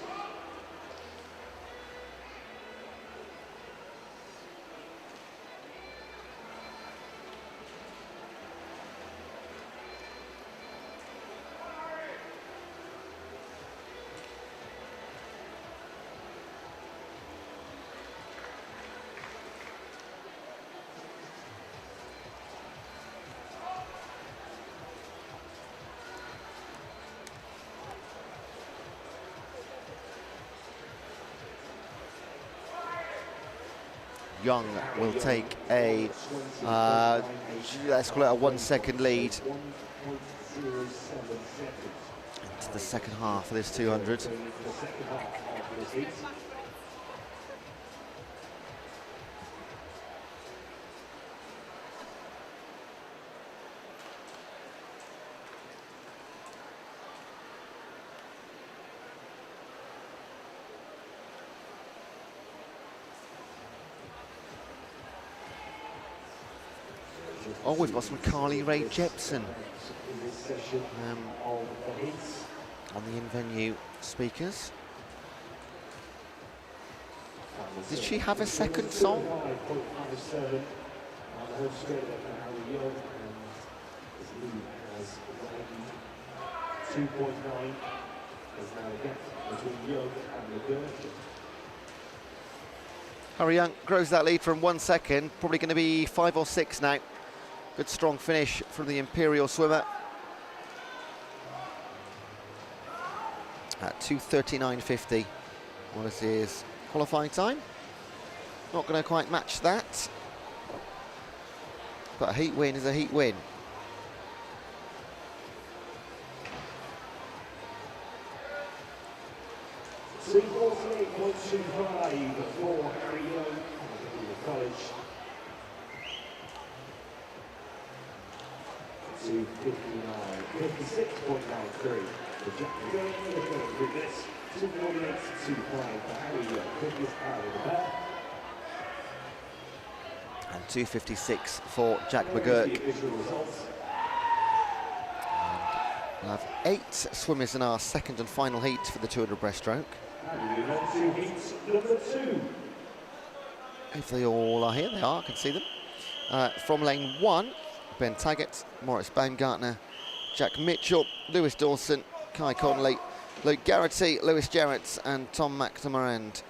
S5: Young will take a, let's call it a 1 second lead into the second half of this 200. Oh, we've got some Carly Rae Jepsen on the in-venue speakers. Did she have a second song? Harry Young grows that lead from 1 second, probably going to be 5 or 6 now. Good strong finish from the Imperial swimmer at 2:39.50. Well, this is qualifying time. Not going to quite match that, but a heat win is a heat win.
S7: $248.25 for Harry Young, college. 56.93 for Jack McGurk. With this, 248.25 for Harry Young. Quickest out of the pair.
S5: And 2:56 for Jack McGurk. We'll have 8 swimmers in our second and final heat for the 200 breaststroke.
S7: And moving on to heat number 2.
S5: If they all are here, they are, I can see them. From lane 1, Ben Taggart, Morris Baumgartner, Jack Mitchell, Lewis Dawson, Kai Connolly, Luke Garrity, Lewis Jarrett and Tom McNamara.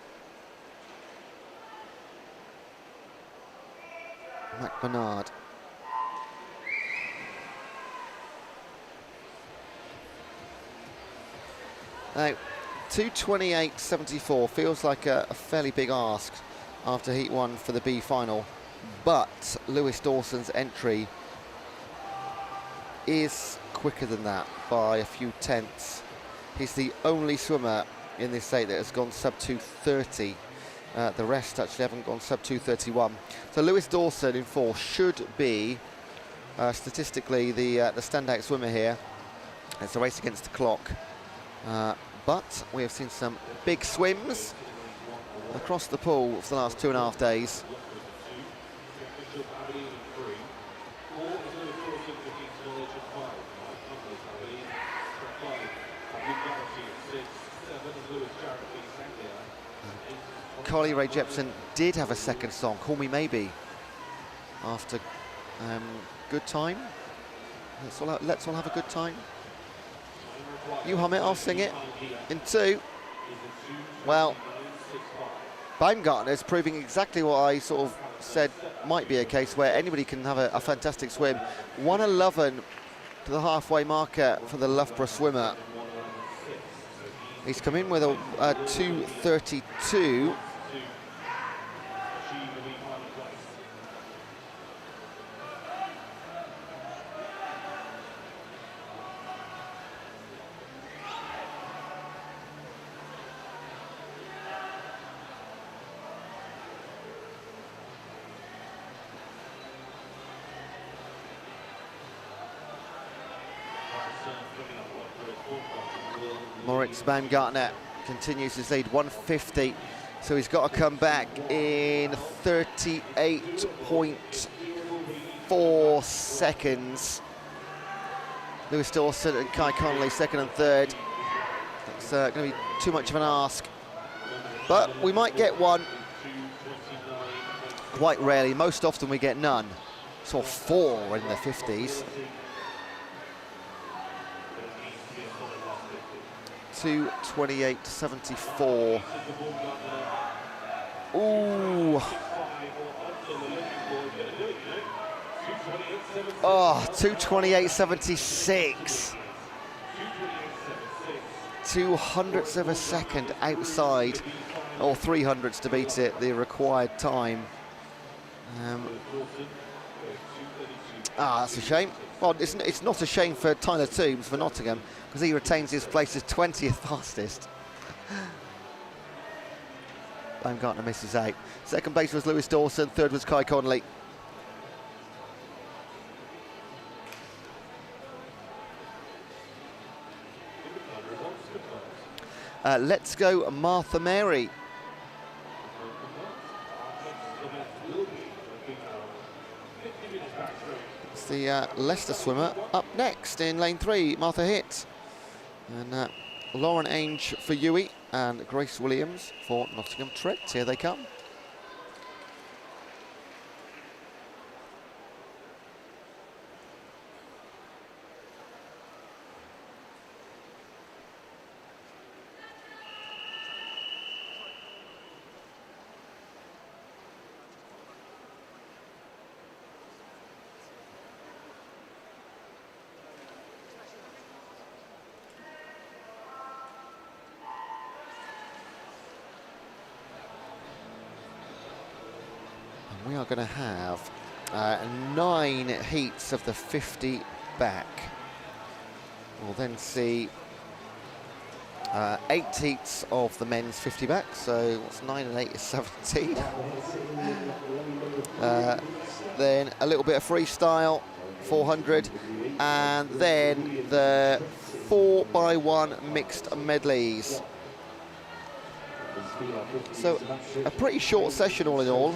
S5: Mac Bernard. Now, 2:28.74 feels like a fairly big ask after heat 1 for the B final, but Lewis Dawson's entry is quicker than that by a few tenths. He's the only swimmer in this state that has gone sub 2:30. The rest actually haven't gone sub 2:31. So Lewis Dawson in 4 should be statistically the standout swimmer here. It's a race against the clock. But we have seen some big swims across the pool for the last 2.5 days. Carly Rae Jepsen did have a second song, Call Me Maybe, after good time Let's all have a good time. You hum it, I'll sing it. In 2. Well, Baumgartner's proving exactly what I sort of said might be a case where anybody can have a fantastic swim. 1:11 to the halfway marker for the Loughborough swimmer. He's come in with a 2:32. Moritz Baumgartner continues his lead, 150, so he's got to come back in 38.4 seconds. Lewis Dawson and Kai Connolly second and third. That's going to be too much of an ask, but we might get one. Quite rarely, most often we get none. Saw 4 in the 50s. 2:28.74. Ooh. Oh, 2:28.76. 200ths of a second outside, or 300ths to beat it, the required time. That's a shame. Well, it's not a shame for Tyler Toombs for Nottingham, because he retains his place as 20th fastest. Baumgartner misses out. Second place was Lewis Dawson, third was Kai Connolly. Let's go Martha Mary. It's the Leicester swimmer up next in lane 3, Martha Hitt. And Lauren Ainge for Uwe and Grace Williams for Nottingham Trent. Here they come. We are going to have 9 heats of the 50 back. We'll then see 8 heats of the men's 50 back. So what's 9 and 8 is 17. Then a little bit of freestyle, 400, and then the 4x1 mixed medleys. So a pretty short session all in all.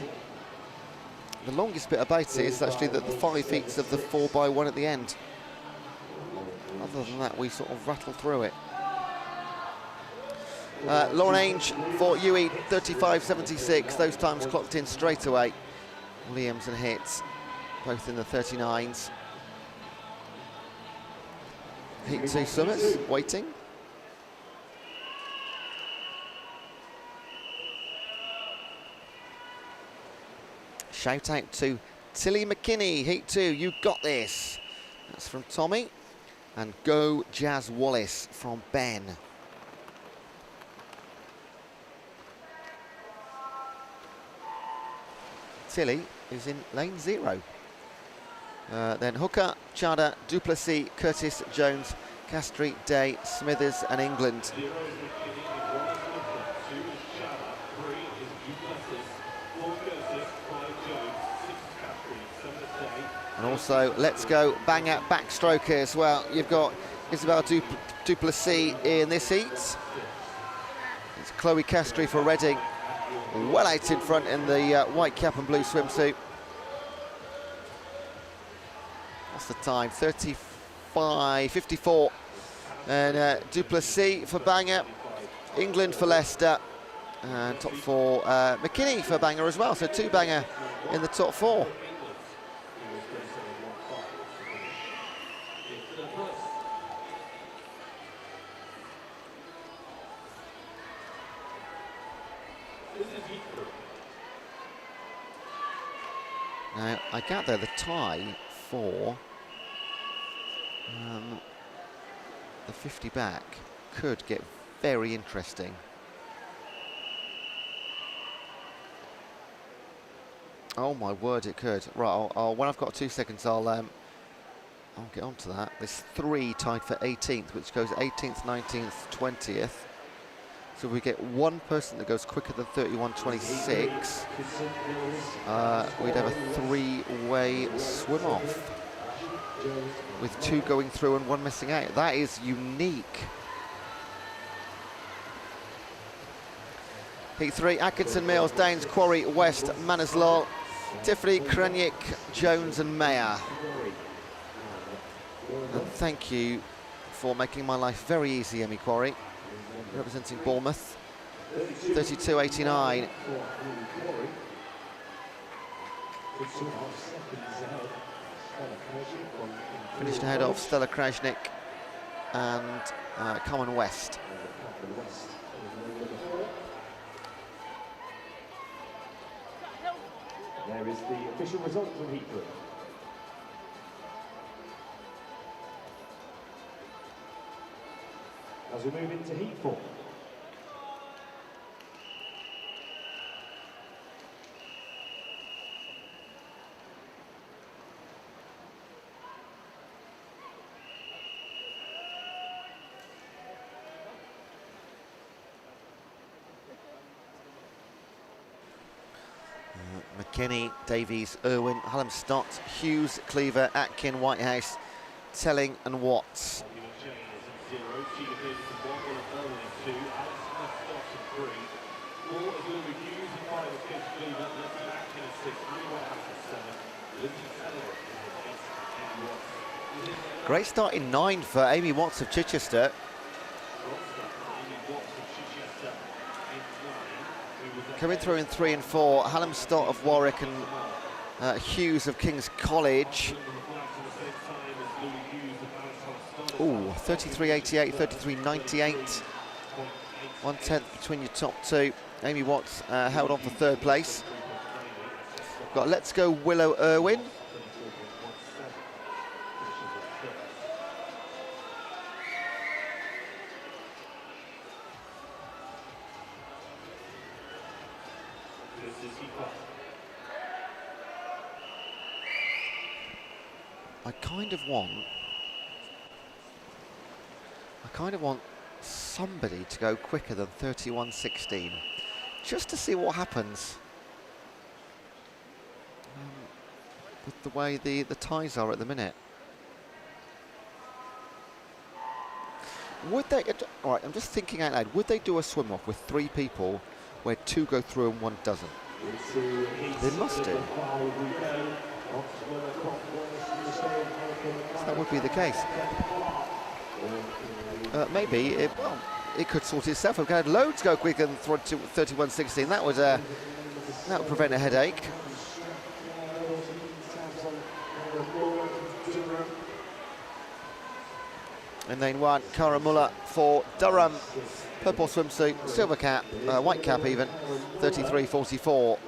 S5: The longest bit about it is actually that the 5 heats of the 4x1 at the end. Other than that, we sort of rattle through it. Lauren Ainge for UE 35.76. Those times clocked in straight away. Williams and Hitts, both in the 39s. Heat 2 summits waiting. Shout out to Tilly McKinney, Heat 2, you got this. That's from Tommy. And Go Jazz Wallace from Ben. Tilly is in lane 0. Then Hooker, Chada, Duplessis, Curtis, Jones, Castry, Day, Smithers and England. And also, let's go bang at backstroke as well. You've got Isabel Duplessis in this heat. It's Chloe Castry for Reading, well out in front in the white cap and blue swimsuit. What's the time? 35.54. And Duplessis for Bangor, England for Leicester, and top 4 McKinney for Bangor as well. So 2 Bangor in the top 4. Now, I gather the tie for the 50 back could get very interesting. Oh my word, it could. Right, when I've got 2 seconds, I'll get onto that. There's 3 tied for 18th, which goes 18th, 19th, 20th. So we get one person that goes quicker than 31.26. We'd have a 3-way swim off with 2 going through and 1 missing out. That is unique. Heat 3, Atkinson, Mills, Daines, Quarry, West, Manaslow, Tiffany, Krenick, Jones and Mayer. And thank you for making my life very easy, Emmy Quarry, representing Bournemouth. 32.89. Finished ahead of Stella Krajnik and Common West.
S7: There is the official result from Heat 3. As we move into Heat 4.
S5: McKinney, Davies, Irwin, Hallam Stott, Hughes, Cleaver, Atkin, Whitehouse, Telling and Watts. Great start in 9 for Amy Watts of Chichester. Coming through in 3 and 4, Hallam Stott of Warwick and Hughes of King's College. Ooh, 33.88, 33.98. 1/10 between your top 2. Amy Watts held on for 3rd place. Got Let's Go Willow Irwin. I kind of want somebody to go quicker than 31.16, just to see what happens with the way the ties are at the minute. Would they? All right, I'm just thinking out loud. Would they do a swim off with 3 people, where 2 go through and 1 doesn't? They must do. That would be the case. Maybe it could sort itself. I've had loads go quicker than 31.16. That would prevent a headache. And then 1, Cara Muller for Durham. Purple swimsuit, silver cap, white cap even, 33.44.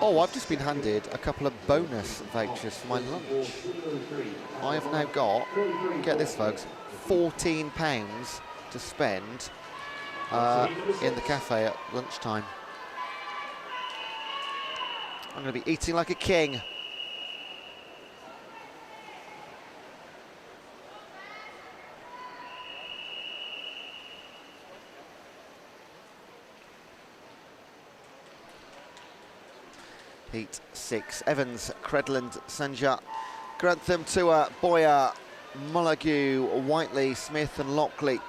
S5: Oh, I've just been handed a couple of bonus vouchers for my lunch. I have now got, get this folks, £14 to spend in the cafe at lunchtime. I'm going to be eating like a king. Heat 6, Evans, Credland, Sanja, Grantham, Tua, Boyer, Montague, Whiteley, Smith and Lockley.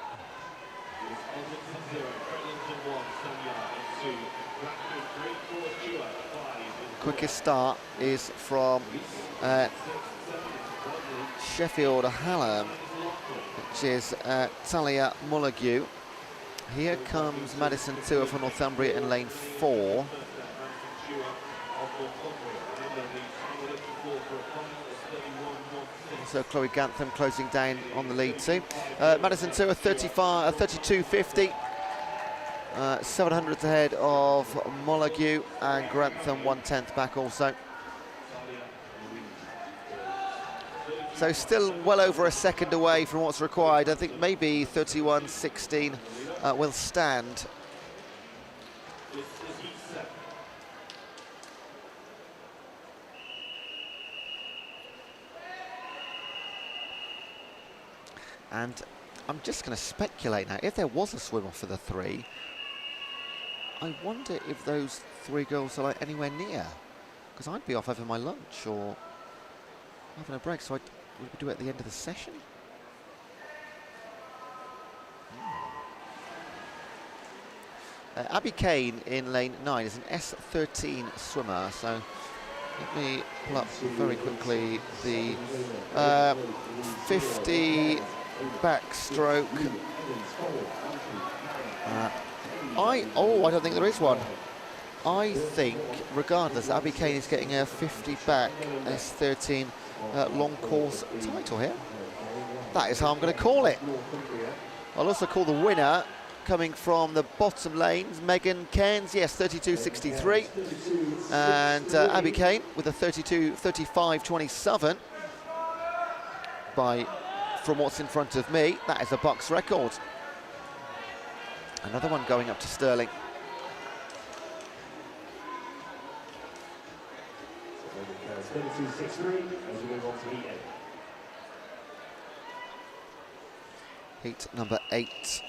S5: Quickest start is from Sheffield Hallam, which is Talia Montague. Here comes Madison Tua for Northumbria in lane 4. So Chloe Gantham closing down on the lead too. Madison Tour 32.50. 700 ahead of Montague, and Grantham 1/10 back also. So still well over a second away from what's required. I think maybe 31.16 will stand. And I'm just going to speculate now, if there was a swim off for the three, I wonder if those three girls are like anywhere near, because I'd be off having my lunch or having a break, so would we do it at the end of the session? Abby Kane in lane 9 is an S13 swimmer, so let me pull up very quickly the 50 backstroke. I don't think there is one. I think, regardless, Abby Kane is getting a 50 back S13 long course title here. That is how I'm going to call it. I'll also call the winner, coming from the bottom lanes, Megan Cairns, yes, 32.63, and Abby Kane with a 35.27 from what's in front of me. That is a BUCS record. Another one going up to Sterling. Heat number 8.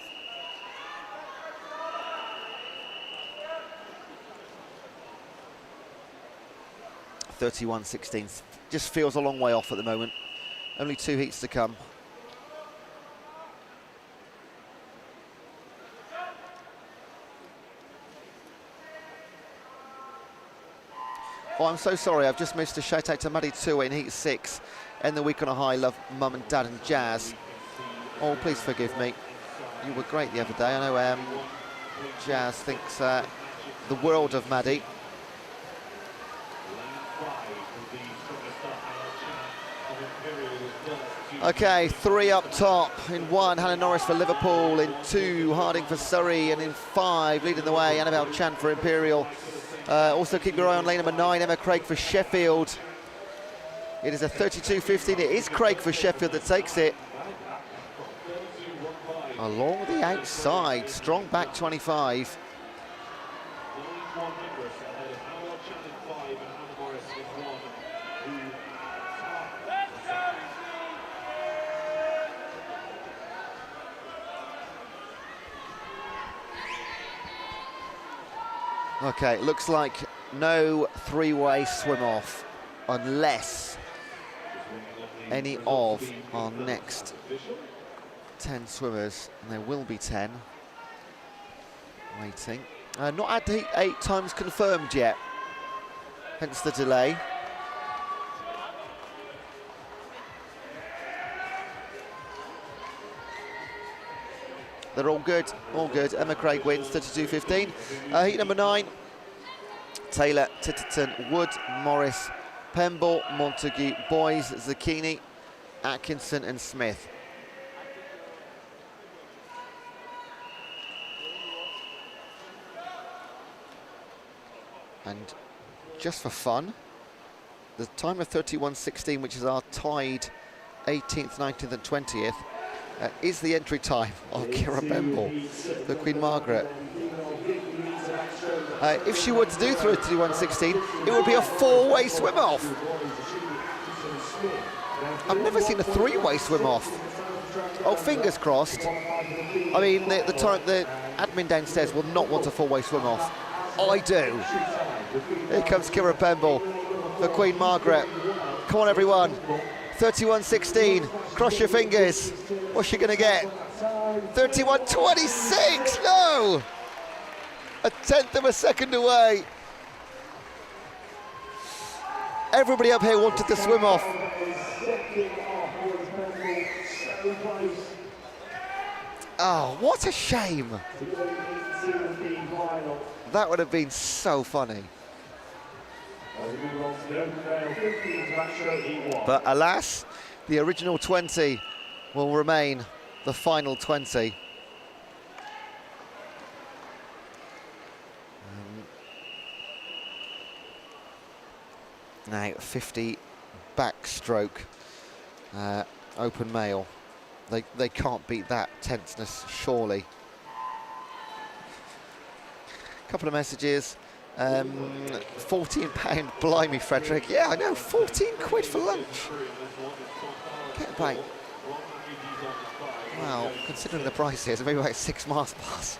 S5: .31.16, just feels a long way off at the moment. Only 2 heats to come. Oh, I'm so sorry, I've just missed a shout out to Maddie Tua in heat 6. End the week on a high, love mum and dad and Jazz. Oh, please forgive me. You were great the other day. I know Jazz thinks the world of Maddie. Okay, 3 up top. In 1, Hannah Norris for Liverpool. In 2, Harding for Surrey. And in 5, leading the way, Annabelle Chan for Imperial. Also keep your eye on lane number 9, Emma Craig for Sheffield. It is a 32.15. It is Craig for Sheffield that takes it. Along the outside, strong back 25. Okay, it looks like no three-way swim off unless any of our next 10 swimmers, and there will be 10 waiting. Not at heat 8 times confirmed yet, hence the delay. They're all good, all good. Emma Craig wins, 32.15. Heat number 9, Taylor, Titterton, Wood, Morris, Pemble, Montague, Boys, Zucchini, Atkinson and Smith. And just for fun, the time of 31.16, which is our tied 18th, 19th and 20th, is the entry time of Kira Pemble, the Queen Margaret. If she were to do 31.16, it would be a 4-way swim off. I've never seen a 3-way swim off. Oh, fingers crossed. I mean, the admin downstairs will not want a 4-way swim off. I do. Here comes Kira Pemble, the Queen Margaret. Come on, everyone. 31.16. Cross your fingers. What's she going to get? 31.26. No! A 10th of a second away. Everybody up here wanted to swim off. Oh, what a shame. That would have been so funny. But alas, the original 20 will remain the final 20. Now 50 backstroke open male. They can't beat that tenseness, surely. Couple of messages. £14, blimey, Frederick. Yeah, I know, 14 quid for lunch. Get back. Wow, considering the price here, it's maybe like 6 miles past.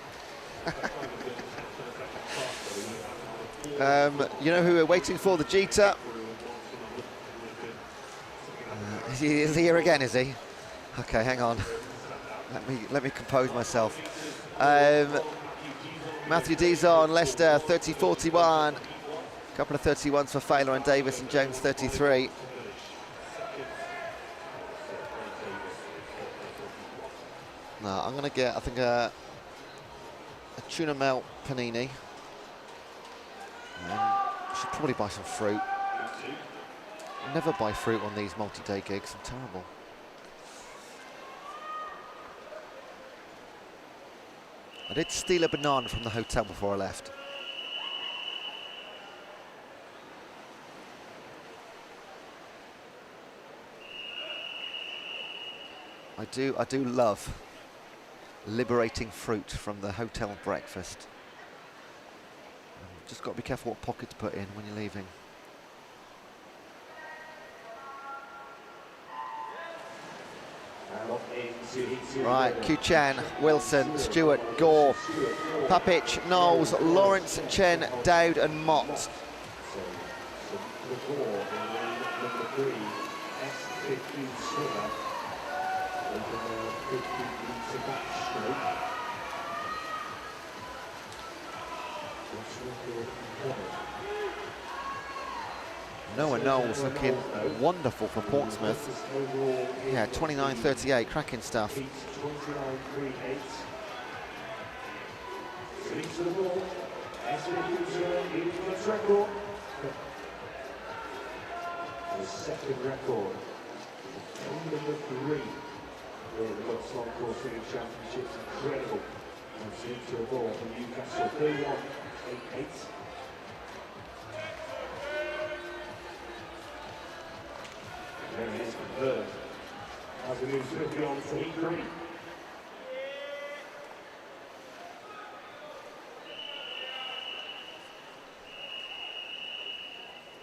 S5: You know who we're waiting for? The Jeter. Is he here again, is he? Okay, hang on. Let me compose myself. Matthew Dizon, Leicester, 30-41. Couple of 31s for Failer and Davis, and Jones 33. No, I'm going to get, I think, a tuna melt panini. Should probably buy some fruit. Never buy fruit on these multi-day gigs. I'm terrible. I did steal a banana from the hotel before I left. I do love liberating fruit from the hotel breakfast. Just got to be careful what pocket to put in when you're leaving. Right, Kuchan, Wilson, Stewart, Gore, Papic, Knowles, Lawrence, Chen, Dowd and Mott. Noah Knowles looking wonderful for Portsmouth. Yeah, 29.38, cracking stuff.
S7: The second record, number 3 for the World Slot Course Swimming Championships. Incredible. And seems to evolve from Newcastle 31.88. There it is, confirmed. As we move swiftly on to heat 3.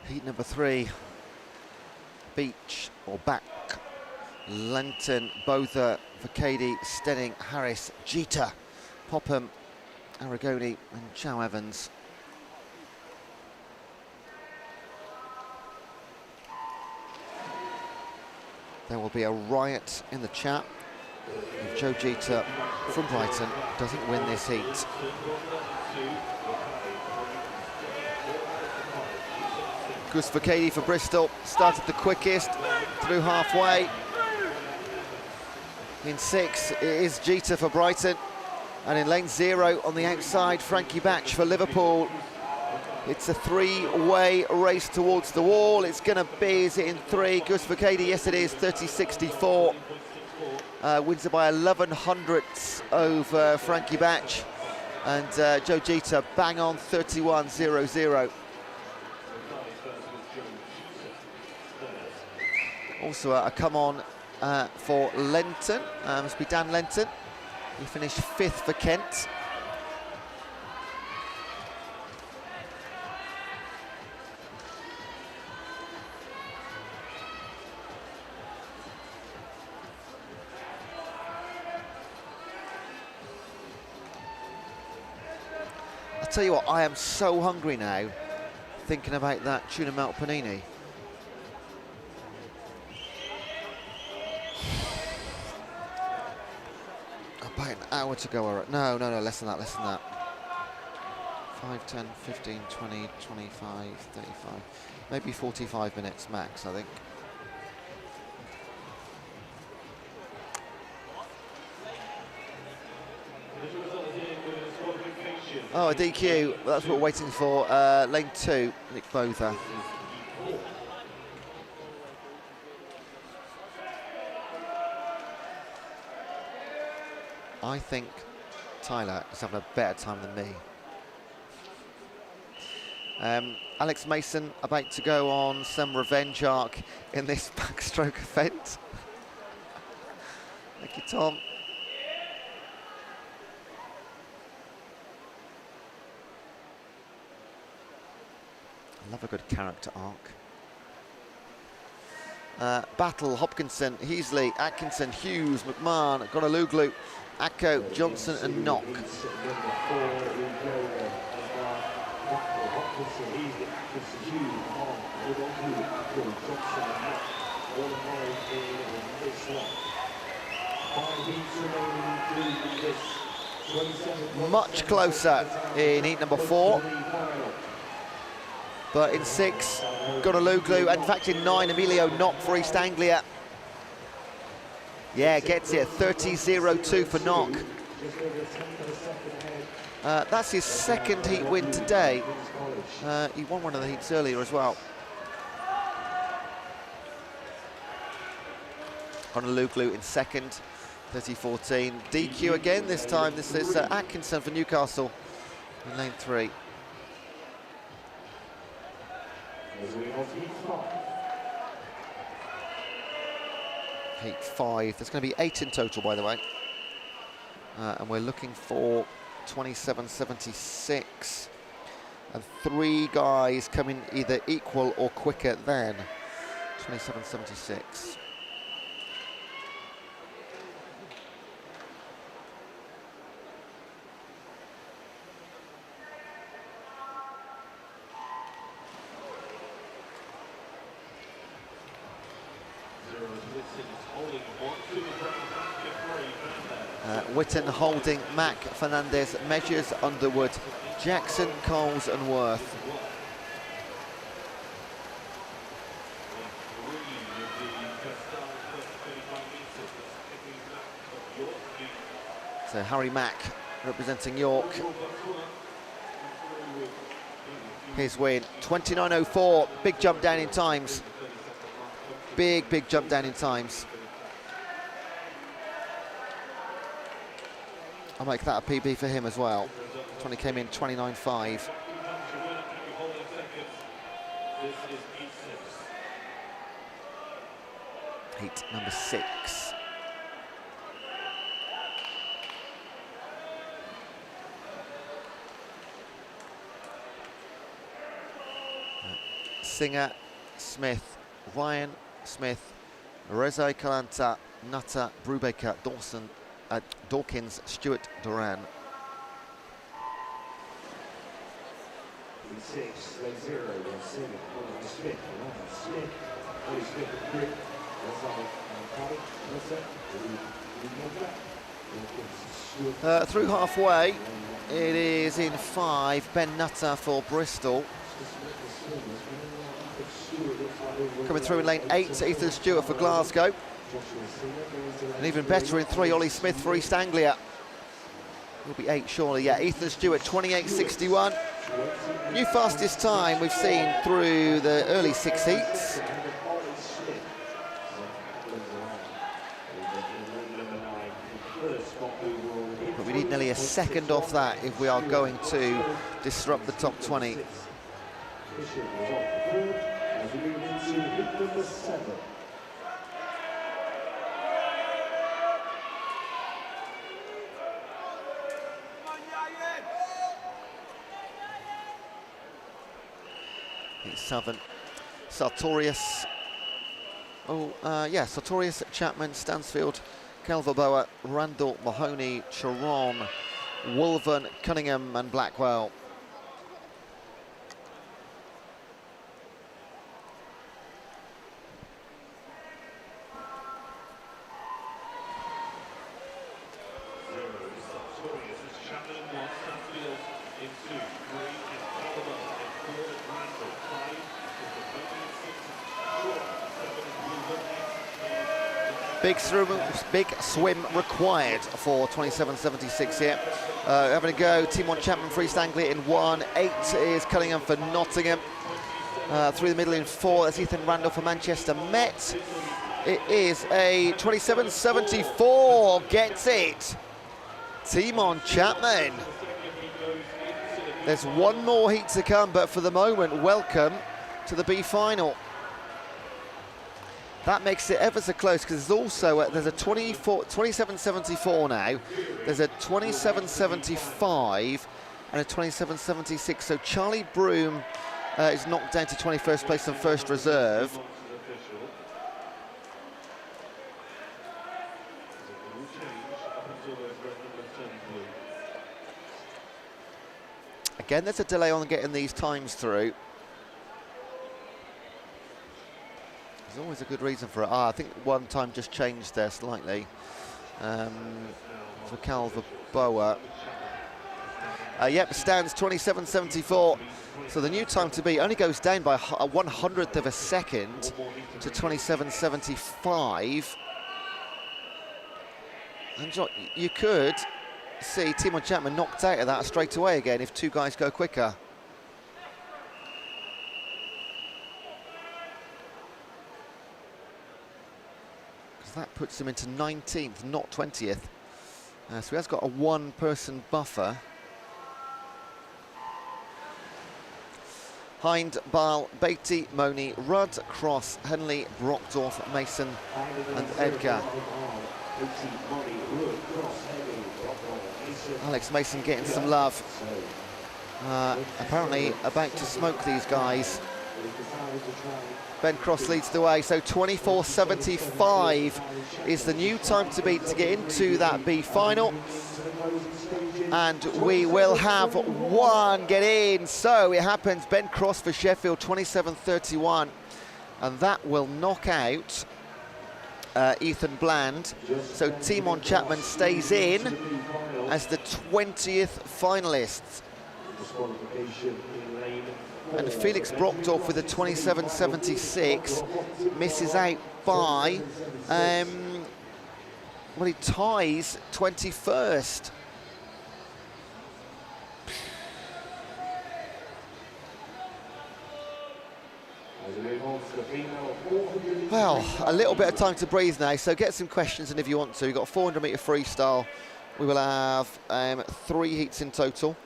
S5: Heat number 3. Beach or back. Lenton, Botha, Vakadi, Stenning, Harris, Jeter, Popham, Aragoni and Chow Evans. There will be a riot in the chat if Joe Jeter from Brighton doesn't win this heat. Gus Vakadi for Bristol started the quickest through halfway. In 6 it is Jeter for Brighton, and in lane 0 on the outside Frankie Batch for Liverpool. It's a 3-way race towards the wall. It's going to be, is it in 3? Gus Vakadi, yes it is, 30.64. Wins it by 11 hundredths over Frankie Batch. And Joe Jeter bang on 31.00. Also a come on for Lenton, must be Dan Lenton. He finished 5th for Kent. I'll tell you what, I am so hungry now, thinking about that tuna melt panini. About an hour to go, or no, less than that. 5, 10, 15, 20, 25, 35, maybe 45 minutes max, I think. Oh, a DQ. That's what we're waiting for. Lane 2, Nick Botha. I think Tyler is having a better time than me. Alex Mason about to go on some revenge arc in this backstroke event. Thank you, Tom. I love a good character arc. Battle, Hopkinson, Heasley, Atkinson, Hughes, McMahon, Gonaluglu, Acko, Johnson and Knock. Much closer in heat number 4. But in 6, Gonaluglu, and in fact in 9, Emilio Knock for East Anglia. Yeah, gets it, 30-02 for Knock. That's his second heat win today. He won one of the heats earlier as well. Gonaluglu in second, 30-14. DQ again this time. This is Atkinson for Newcastle in lane 3. Heat 5. There's going to be 8 in total, by the way. And we're looking for 27.76. And 3 guys coming either equal or quicker than 27.76. Witten, Holding, Mack, Fernandez, Measures, Underwood, Jackson, Coles and Worth. So Harry Mack representing York. His win, 29.04, big jump down in times. Big jump down in times. I'll make that a PB for him as well. 20 came in 29.5. Heat number 6. Singer, Smith, Ryan, Smith, Reza Kalanta, Nutter, Brubaker, Dawson, Dawkins, Stewart, Duran. Through halfway, it is in 5, Ben Nutter for Bristol. Coming through in lane 8, Ethan Stewart for Glasgow. And even better in 3, Ollie Smith for East Anglia. Will be 8 surely, yeah. Ethan Stewart, 28.61. New fastest time we've seen through the early 6 heats. But we need nearly a second off that if we are going to disrupt the top 20. Southern, Sartorius, Sartorius, Chapman, Stansfield, Calverboa, Randall, Mahoney, Charon, Wolven, Cunningham and Blackwell. Big swim required for 27.76 here. Having a go, Timon Chapman Freestyle Anglia in 1.8 is Cunningham for Nottingham. Through the middle in 4, that's Ethan Randall for Manchester Met. It is a 27.74, gets it. Timon Chapman. There's one more heat to come, but for the moment, welcome to the B final. That makes it ever so close, because there's also there's a 27.74 now. There's a 27.75 and a 27.76. So Charlie Broom is knocked down to 21st place on first reserve. Again, there's a delay on getting these times through. There's always a good reason for it. I think one time just changed there slightly for Calver-Boa. Yep, stands 27.74. So the new time to beat only goes down by 1/100th of a second to 27.75. And you could see Timon Chapman knocked out of that straight away again if two guys go quicker. That puts him into 19th, not 20th. So he has got a one-person buffer. Hind, Bale, Beatty, Moni, Rudd, Cross, Henley, Brockdorf, Mason and Edgar. Alex Mason getting some love. Apparently about to smoke these guys. Ben Cross leads the way, so 24.75 is the new time to beat to get into that B final. And we will have one get in, so it happens. Ben Cross for Sheffield, 27.31, and that will knock out Ethan Bland. So Timon Chapman stays in as the 20th finalist. And Felix Brockdorf with a 27.76 misses out by, well, he ties 21st. Well, a little bit of time to breathe now, so get some questions in if you want to. We've got a 400-metre freestyle. We will have 3 heats in total.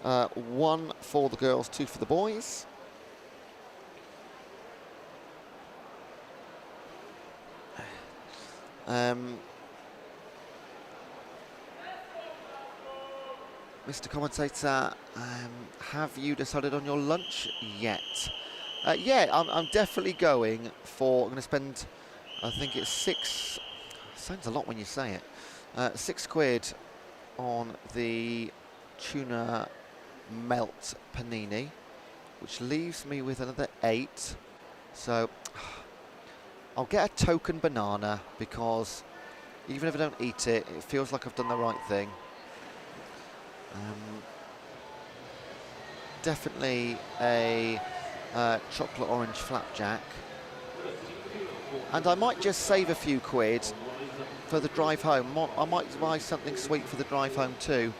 S5: 1 for the girls, 2 for the boys. Mr. Commentator, have you decided on your lunch yet? Yeah, I'm definitely going for, I'm going to spend, I think it's 6, sounds a lot when you say it, £6 on the tuna melt panini, which leaves me with another 8. So I'll get a token banana, because even if I don't eat it, it feels like I've done the right thing. Definitely a chocolate orange flapjack, and I might just save a few quid for the drive home. I might buy something sweet for the drive home too,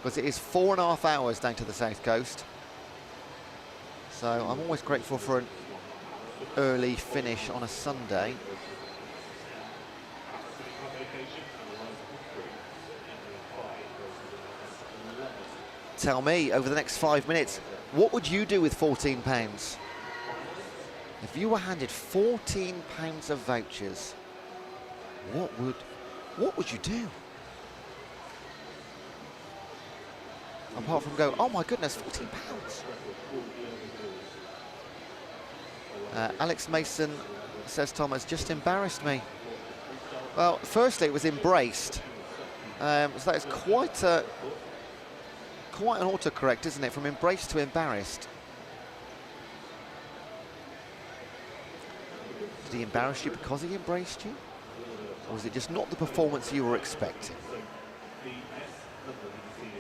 S5: because it is 4.5 hours down to the south coast. So I'm always grateful for an early finish on a Sunday. Tell me, over the next 5 minutes, what would you do with £14? If you were handed £14 of vouchers, what would you do? Apart from go, oh my goodness, £14. Alex Mason says, Tom, has just embarrassed me. Well, firstly, it was embraced. So that is quite an autocorrect, isn't it? From embraced to embarrassed. Did he embarrass you because he embraced you? Or was it just not the performance you were expecting?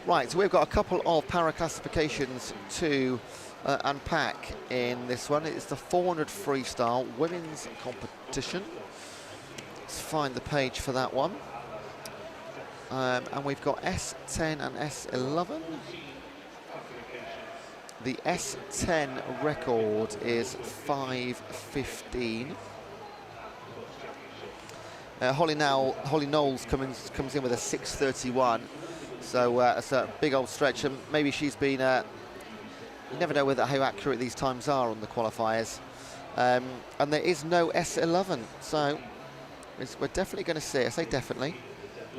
S5: Right, so we've got a couple of para classifications to unpack in this one. It's the 400 freestyle women's competition. Let's find the page for that one. And we've got S10 and S11. The S10 record is 5:15. Holly Knowles comes in with a 6:31. So it's a big old stretch, and maybe she's been. You never know how accurate these times are on the qualifiers. And there is no S11, so we're definitely going to see. I say definitely.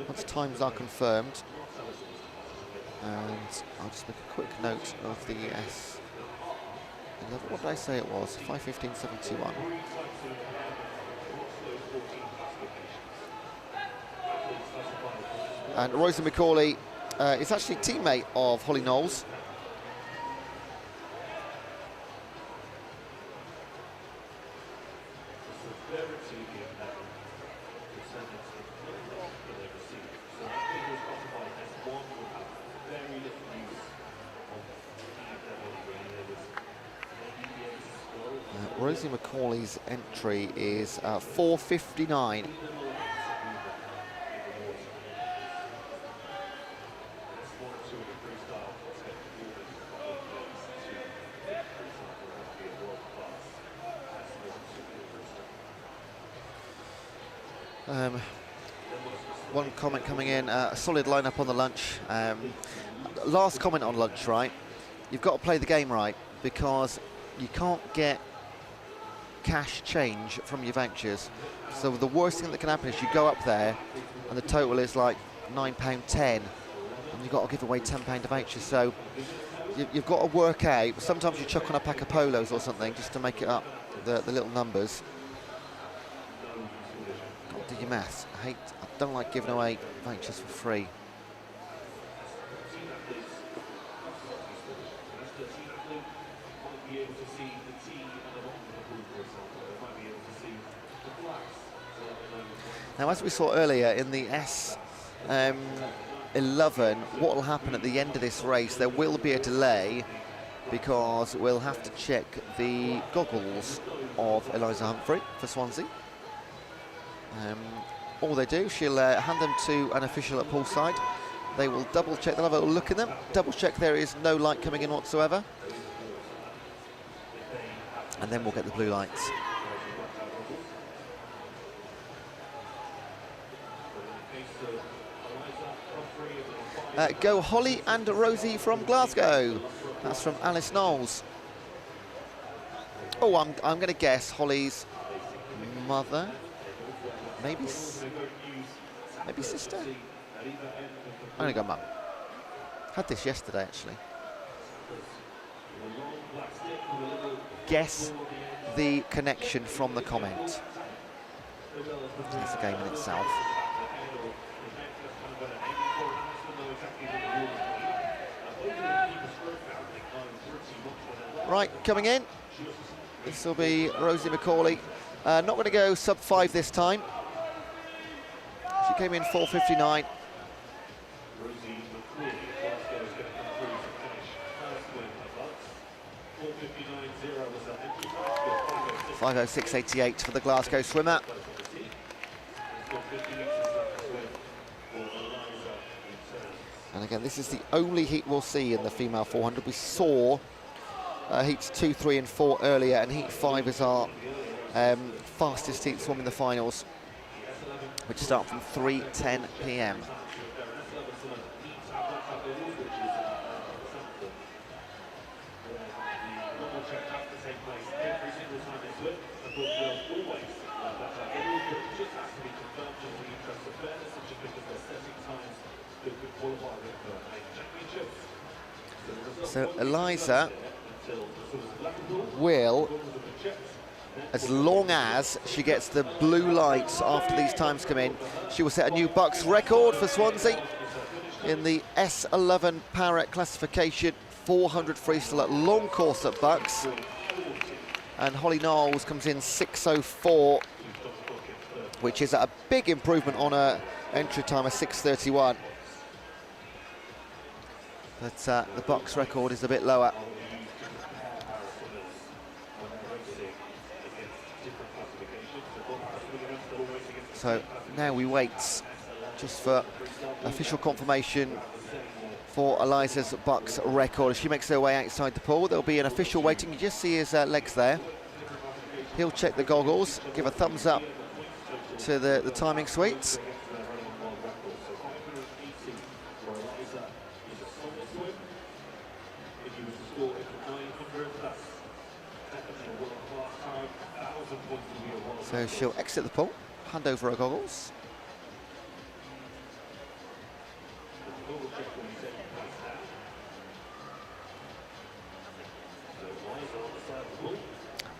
S5: Once times are confirmed. And I'll just make a quick note of the S11. What did I say it was? 5:15.71. And Rosie McCauley is actually a teammate of Holly Knowles. Rosie McCauley's entry is 4:59. One comment coming in, a solid lineup on the lunch. Last comment on lunch, right? You've got to play the game right, because you can't get cash change from your vouchers. So the worst thing that can happen is you go up there and the total is like £9.10 and you've got to give away £10 of vouchers. So you've got to work out. Sometimes you chuck on a pack of polos or something just to make it up, the little numbers. Got to do your maths. I don't like giving away vouchers for free. Now, as we saw earlier in the S11, what will happen at the end of this race, there will be a delay because we'll have to check the goggles of Eliza Humphrey for Swansea. All they do, she'll hand them to an official at poolside. They will double check, they'll have a look in them, double check there is no light coming in whatsoever. And then we'll get the blue lights. Go Holly and Rosie from Glasgow. That's from Alice Knowles. Oh, I'm going to guess Holly's mother, maybe sister. I'm going to go mum. Had this yesterday actually. Guess the connection from the comment. That's the game in itself. Right, coming in. This will be Rosie McCauley. Not going to go sub 5 this time. She came in 4:59. 5:06.88 for the Glasgow swimmer. And again, this is the only heat we'll see in the female 400. We saw heats 2, 3 and 4 earlier, and heat 5 is our fastest heat swim in the finals, which start from 3:10 p.m. So Eliza will, as long as she gets the blue lights after these times come in, she will set a new BUCS record for Swansea in the S11 Parrot classification, 400 freestyle at long course at BUCS. And Holly Knowles comes in 6:04, which is a big improvement on her entry time of 6:31. But the BUCS record is a bit lower. So now we wait just for official confirmation for Eliza's BUCS record. As she makes her way outside the pool, there'll be an official waiting. You just see his legs there. He'll check the goggles, give a thumbs up to the timing suites. So she'll exit the pool, hand over her goggles.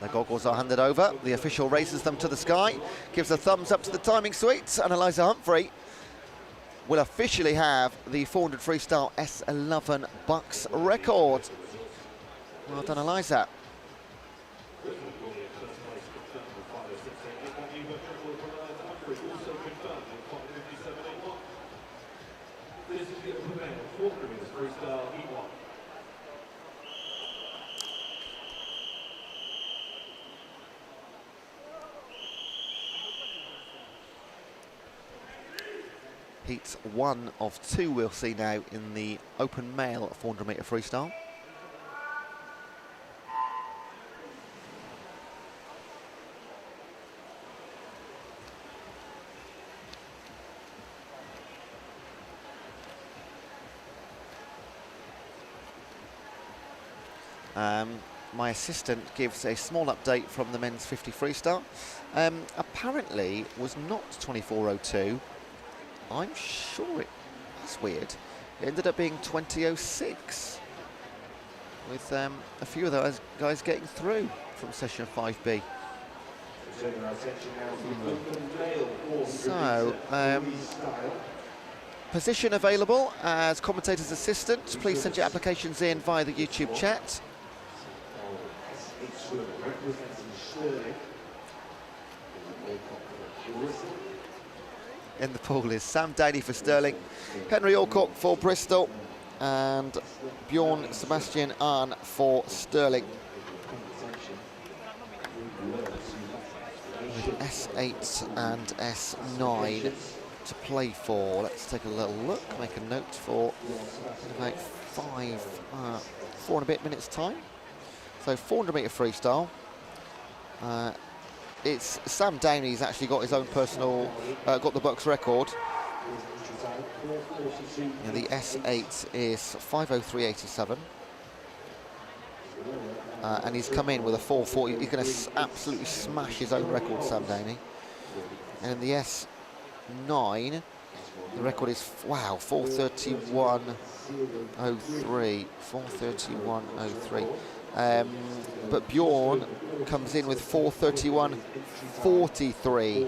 S5: The goggles are handed over. The official raises them to the sky, gives a thumbs up to the timing suites, and Eliza Humphrey will officially have the 400 freestyle S11 BUCS record. Well done, Eliza. Heats 1 of 2 we'll see now in the open male 400 metre freestyle. My assistant gives a small update from the men's 50 freestyle. Apparently was not 24:02. I'm sure that's weird. It ended up being 20:06 with a few of those guys getting through from session 5B. So, position available as commentator's assistant. Please send your applications in via the YouTube chat. In the pool is Sam Downey for Stirling, Henry Alcock for Bristol, and Bjorn Sebastian Ahn for Stirling. With S8 and S9 to play for. Let's take a little look, make a note for about 4 and a bit minutes time. So 400 metre freestyle. It's Sam Downey's actually got his own personal, got the BUCS record. And the S8 is 5:03.87. And he's come in with a 4:40. He's going to absolutely smash his own record, Sam Downey. And in the S9, the record is, wow, 4:31.03. 4:31.03. But Bjorn comes in with 4:31.43.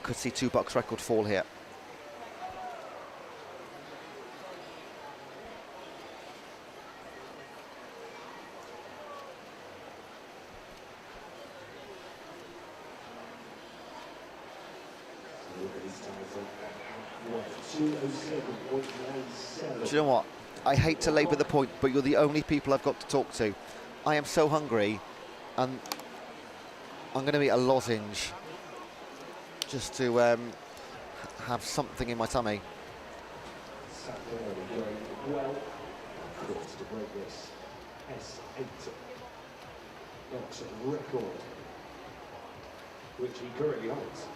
S5: Could see 2 BUCS record fall here. Do you know what? I hate to labour the point, but you're the only people I've got to talk to. I am so hungry, and I'm going to eat a lozenge just to have something in my tummy.
S7: Well, to break this S8 BUCS record, which he currently holds.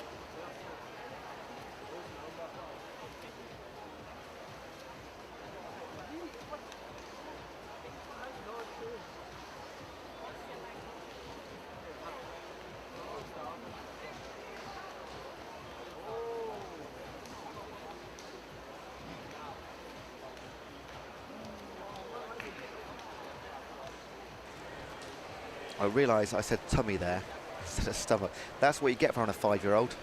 S5: I realise I said tummy there instead of stomach. That's what you get from a 5-year-old.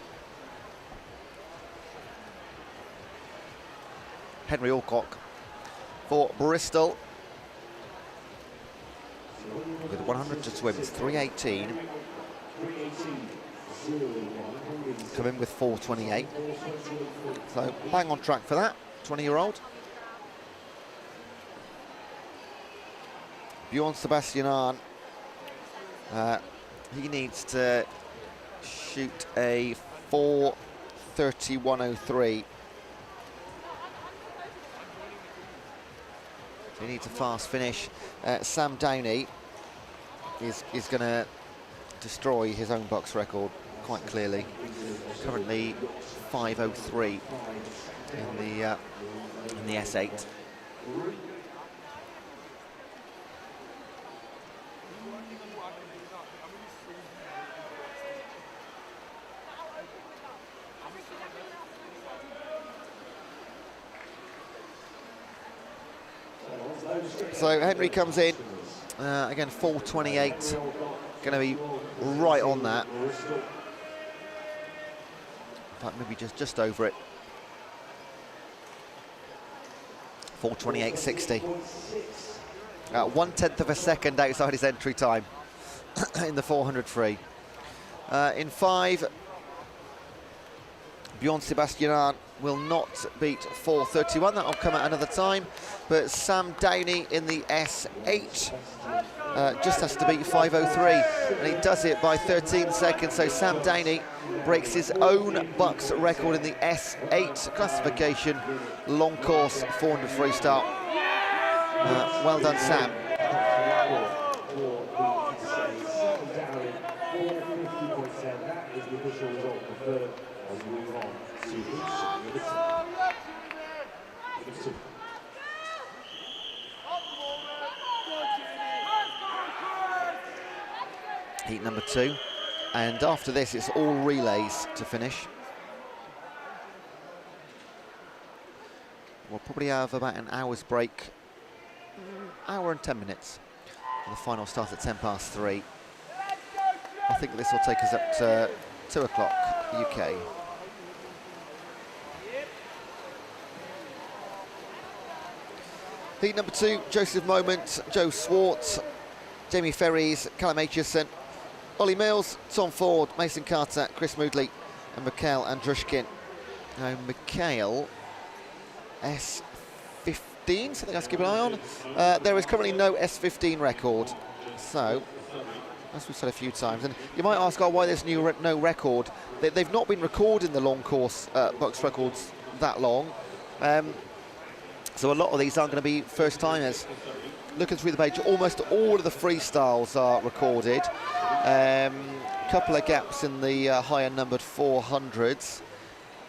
S5: Henry Alcock for Bristol. With 100 to swim, it's 3:18. Come in with 4:28. So bang on track for that, 20-year-old. Bjorn Sebastian Ahn He needs to shoot a 4:31.03. So he needs a fast finish. Sam Downey is going to destroy his own box record quite clearly. Currently 5:03 in the S8. So Henry comes in, again 4:28, going to be right on that. In fact, maybe just over it. 4:28.60. 1/10 of a second outside his entry time in the 400 free. In 5, Bjorn Sebastian will not beat 4:31. That'll come at another time. But Sam Downey in the S8 just has to beat 5:03, and he does it by 13 seconds. So Sam Downey breaks his own BUCS record in the S8 classification, long course 400 freestyle. Well done, Sam. Heat number 2, and after this it's all relays to finish. We'll probably have about an hour's break, hour and 10 minutes. And the final starts at 3:10. I think this will take us up to 2 o'clock UK. Heat number 2, Joseph Moment, Joe Swartz, Jamie Ferries, Callum Aitchison, Ollie Mills, Tom Ford, Mason Carter, Chris Moodley and Mikhail Andrushkin. Now Mikhail, S15, something else to keep an eye on. There is currently no S15 record. So, as we've said a few times, and you might ask, why there's no record. They've not been recording the long course BUCS records that long. So a lot of these aren't going to be first timers. Looking through the page, almost all of the freestyles are recorded. Couple of gaps in the higher numbered 400s.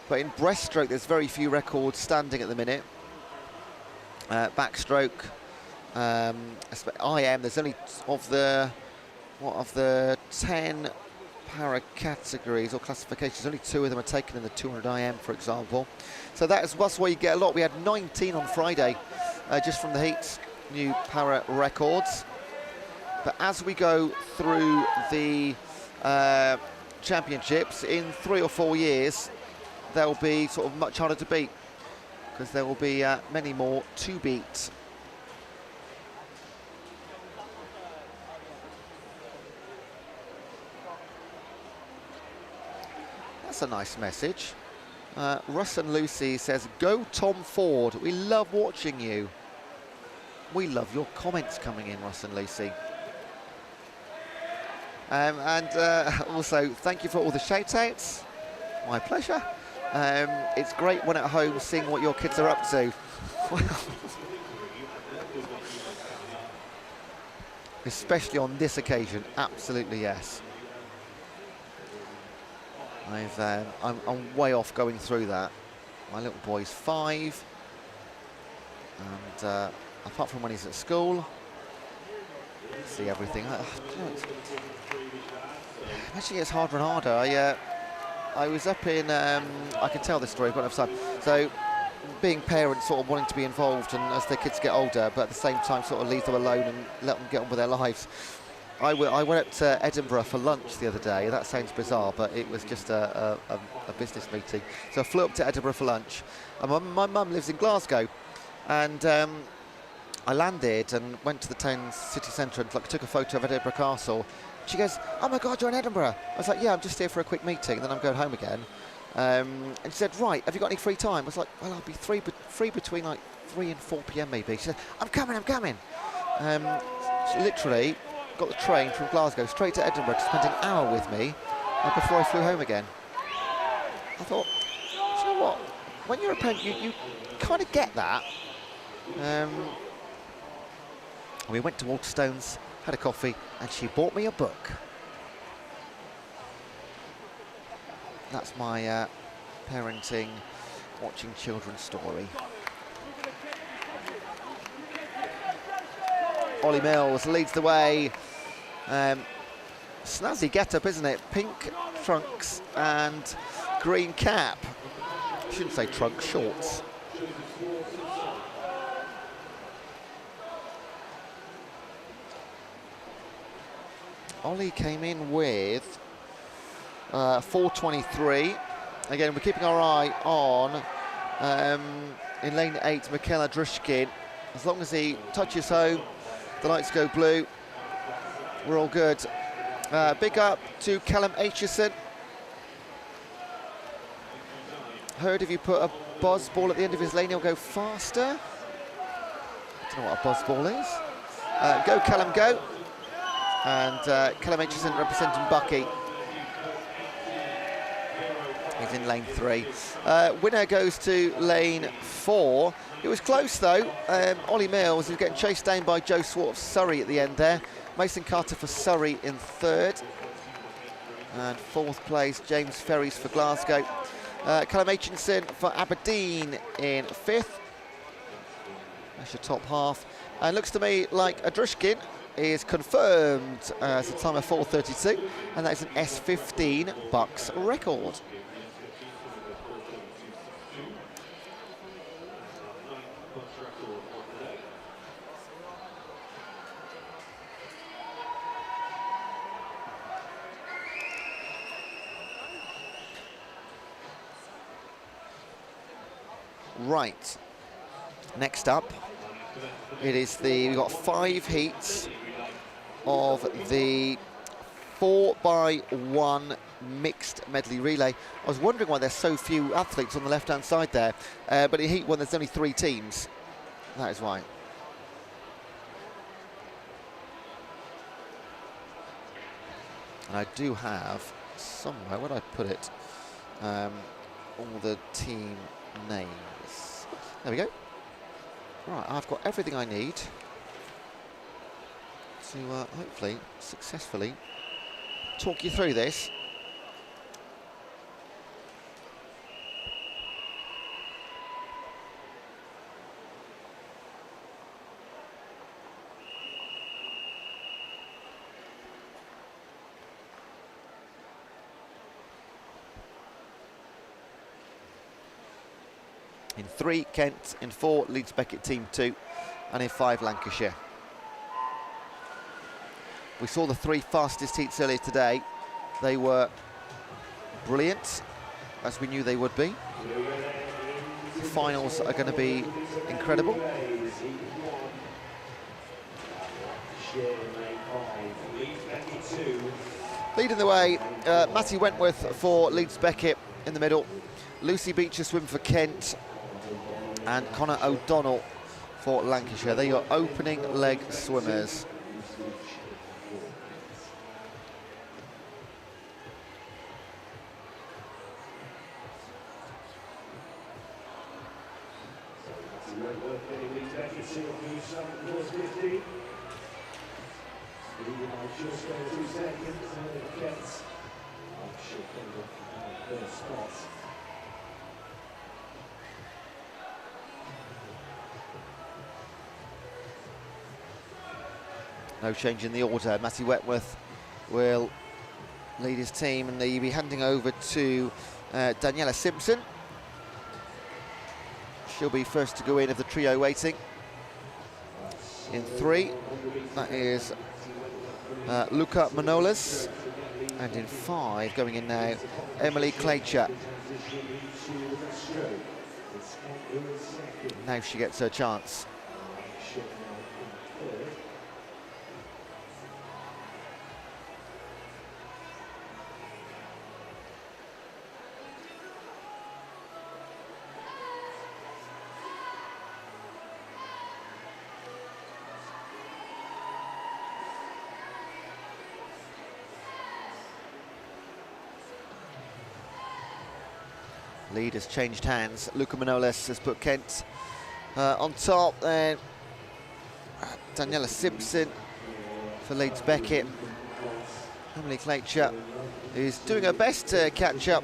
S5: But in breaststroke, there's very few records standing at the minute. Backstroke, IM, there's only of the 10 para categories or classifications, only 2 of them are taken in the 200 IM, for example. So that's why you get a lot. We had 19 on Friday, just from the heats, new para records. But as we go through the championships, in 3 or 4 years, they'll be sort of much harder to beat, because there will be many more to beat. That's a nice message. Russ and Lucy says, "Go Tom Ford, we love watching you." We love your comments coming in, Russ and Lucy. And also, thank you for all the shout-outs. My pleasure. It's great when at home seeing what your kids are up to. Especially on this occasion, absolutely yes. I'm way off going through that. My little boy's 5, and apart from when he's at school, see everything. Actually, it's harder and harder. I was up in, I can tell this story, but I've time. So, being parents, sort of wanting to be involved, and as their kids get older, but at the same time, sort of leave them alone and let them get on with their lives. I went up to Edinburgh for lunch the other day. That sounds bizarre, but it was just a business meeting. So I flew up to Edinburgh for lunch. And my mum lives in Glasgow, and I landed and went to the town city centre and took a photo of Edinburgh Castle. She goes, "Oh my God, you're in Edinburgh." I was like, "Yeah, I'm just here for a quick meeting, and then I'm going home again." And she said, "Right, have you got any free time?" I was like, "Well, I'll be free between like 3 and 4 p.m. maybe." She said, I'm coming. She literally got the train from Glasgow straight to Edinburgh to spend an hour with me before I flew home again. I thought, do you know what? When you're a parent, you kind of get that. We went to Waterstones, had a coffee, and she bought me a book. That's my parenting, watching children's story. Ollie Mills leads the way. Snazzy get-up, isn't it? Pink trunks and green cap. I shouldn't say trunks, shorts. Ollie came in with 4:23. Again, we're keeping our eye on, in lane 8, Michaela Drushkin. As long as he touches home, the lights go blue, we're all good. Big up to Callum Aitchison. Heard if you put a buzz ball at the end of his lane, he'll go faster. I don't know what a buzz ball is. Go Callum, go. And Callum Aitchison representing Bucky. He's in lane 3. Winner goes to lane 4. It was close though. Ollie Mills is getting chased down by Joe Swart of Surrey at the end there. Mason Carter for Surrey in 3rd. And 4th place, James Ferries for Glasgow. Callum Aitchison for Aberdeen in 5th. That's your top half. And looks to me like Adrushkin is confirmed as a time of 4:32, and that is an S15 BUCS record. Right, next up, we've got 5 heats of the 4x1 mixed medley relay. I was wondering why there's so few athletes on the left-hand side there, but in heat 1 there's only 3 teams. That is why. And I do have somewhere, where did I put it, all the team names. There we go. Right, I've got everything I need to hopefully successfully talk you through this. In 3, Kent. In 4, Leeds Beckett Team 2. And in 5, Lancashire. We saw the 3 fastest heats earlier today. They were brilliant, as we knew they would be. The finals are going to be incredible. Leading the way, Matty Wentworth for Leeds Beckett in the middle. Lucy Beecher swim for Kent. And Connor O'Donnell for Lancashire. They're your opening leg swimmers. No change in the order. Matty Wentworth will lead his team, and they'll be handing over to Daniela Simpson. She'll be first to go in of the trio waiting. In 3, that is Luca Manolas. And in 5, going in now, Emily Claycher. Now she gets her chance. Lead has changed hands. Luca Manolis has put Kent on top. Then Daniela Simpson for Leeds Beckett. Emily Claycher is doing her best to catch up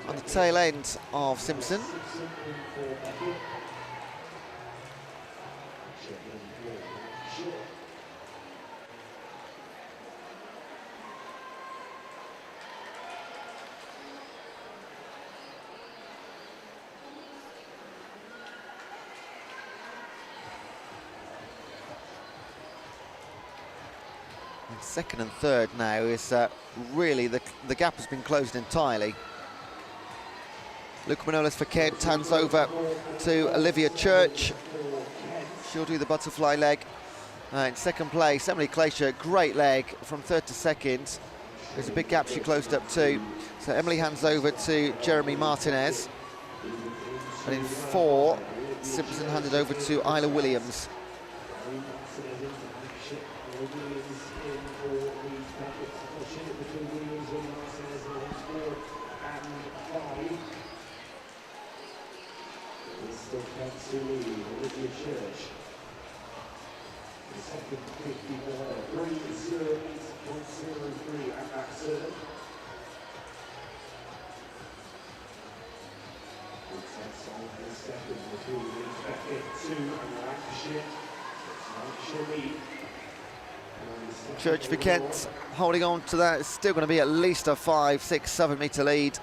S5: on the tail end of Simpson. And second and third now is really the gap has been closed entirely. Luca Manolis for Kent, hands over to Olivia Church. She'll do the butterfly leg. In second place, Emily Claycher, great leg from third to second. There's a big gap she closed up too. So Emily hands over to Jeremy Martinez. And in four, Simpson handed over to Isla Williams. Church for Kent holding on to that. It's still going to be at least a 5, 6, 7 metre lead.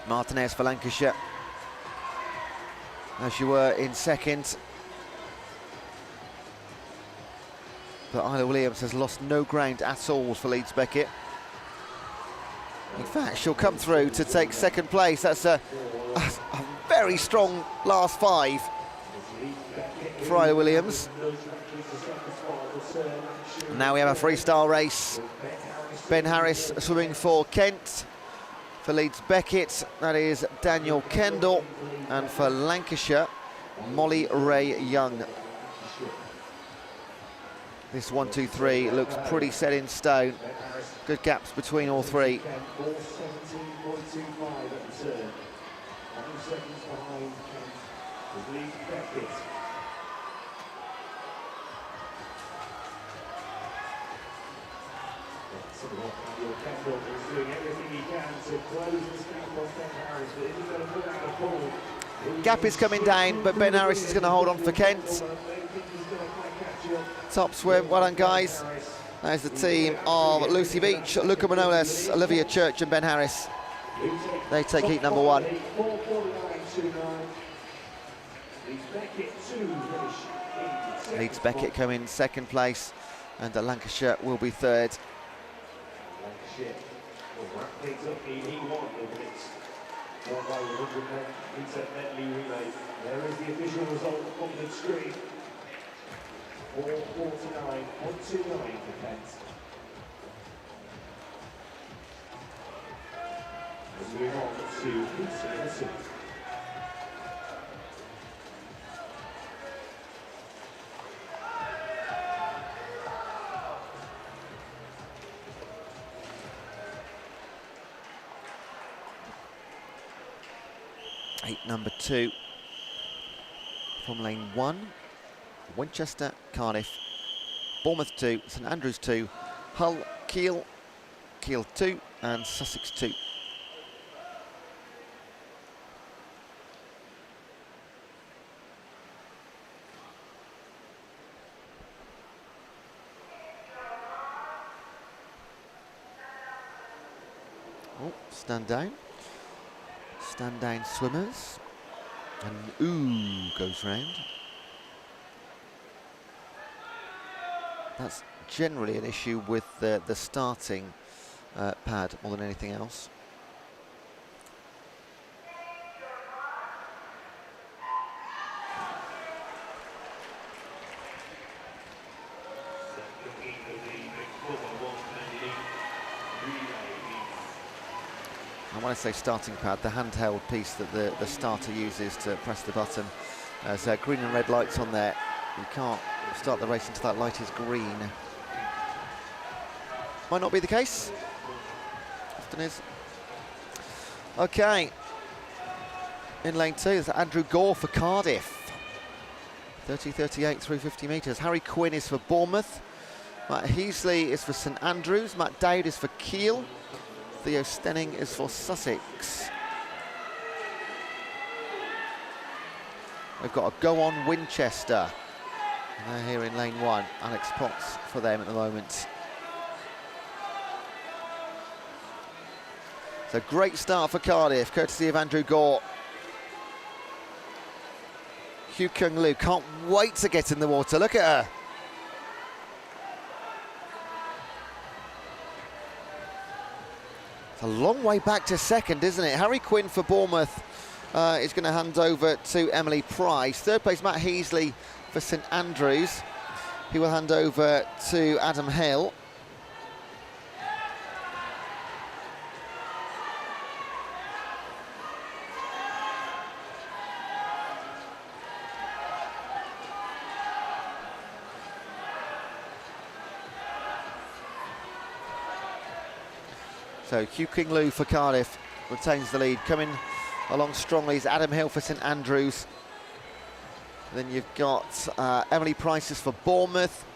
S5: Martinez for Lancashire, as you were in second. But Isla Williams has lost no ground at all for Leeds Beckett. In fact, she'll come through to take second place. That's a very strong last 5 for Isla Williams. Now we have a freestyle race. Ben Harris swimming for Kent. For Leeds Beckett, that is Daniel Kendall. And for Lancashire, Molly Ray Young. This 1, 2, 3 looks pretty set in stone. Good gaps between all three. Gap is coming down, but Ben Harris is going to hold on for Kent. Top swim, well done guys. There's the team of Lucy Beach, Luca Manolis, Olivia Church and Ben Harris. They take heat number 1. Leeds Beckett come in second place and Lancashire will be third.
S7: There is the official result on the screen. 4:49.29 for Kent. As we move on to Peter.
S5: 8, number 2 from lane 1, Winchester, Cardiff, Bournemouth 2, St Andrews 2, Hull, Kiel 2 and Sussex 2. Oh, stand down swimmers, and ooh goes round. That's generally an issue with the starting pad more than anything else. And when I say starting pad, the handheld piece that the starter uses to press the button. There's green and red lights on there. You can't start the race until that light is green. Might not be the case. Often is. Okay. In lane 2, there's Andrew Gore for Cardiff. 30-38 through 50 metres. Harry Quinn is for Bournemouth. Matt Heasley is for St Andrews. Matt Dowd is for Kiel. Theo Stenning is for Sussex. We've got a Go On Winchester. And they're here in lane 1. Alex Potts for them at the moment. So great start for Cardiff, courtesy of Andrew Gore. Hugh Kung Lu can't wait to get in the water. Look at her. It's a long way back to second, isn't it? Harry Quinn for Bournemouth is going to hand over to Emily Price. Third place, Matt Heasley for St Andrews. He will hand over to Adam Hill. So Hugh King Lu for Cardiff retains the lead. Coming along strongly is Adam Hill for St Andrews. Then you've got Emily Price is for Bournemouth.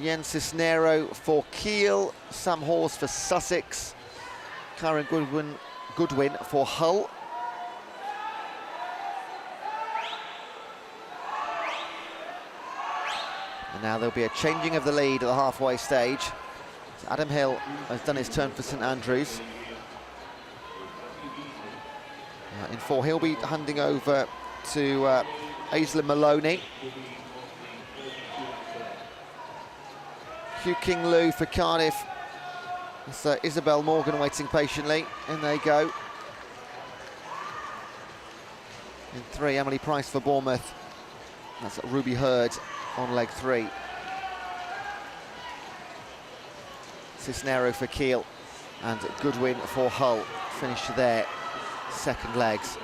S5: Jens Cisnero for Kiel. Sam Hawes for Sussex. Karen Goodwin for Hull. And now there'll be a changing of the lead at the halfway stage. So Adam Hill has done his turn for St Andrews. In 4, he'll be handing over to Aislinn Maloney. Hugh King Lu for Cardiff. It's Isabel Morgan waiting patiently. In they go. In 3, Emily Price for Bournemouth. That's Ruby Hurd on leg 3. Cisnero for Kiel and Goodwin for Hull. Finish their second legs.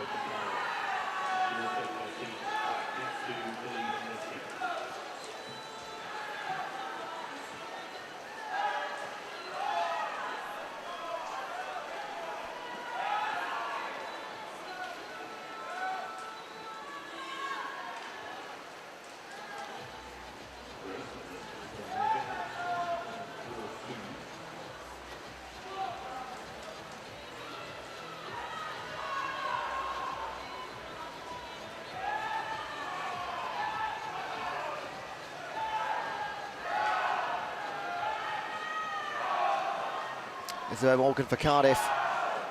S5: Isabel Morgan for Cardiff.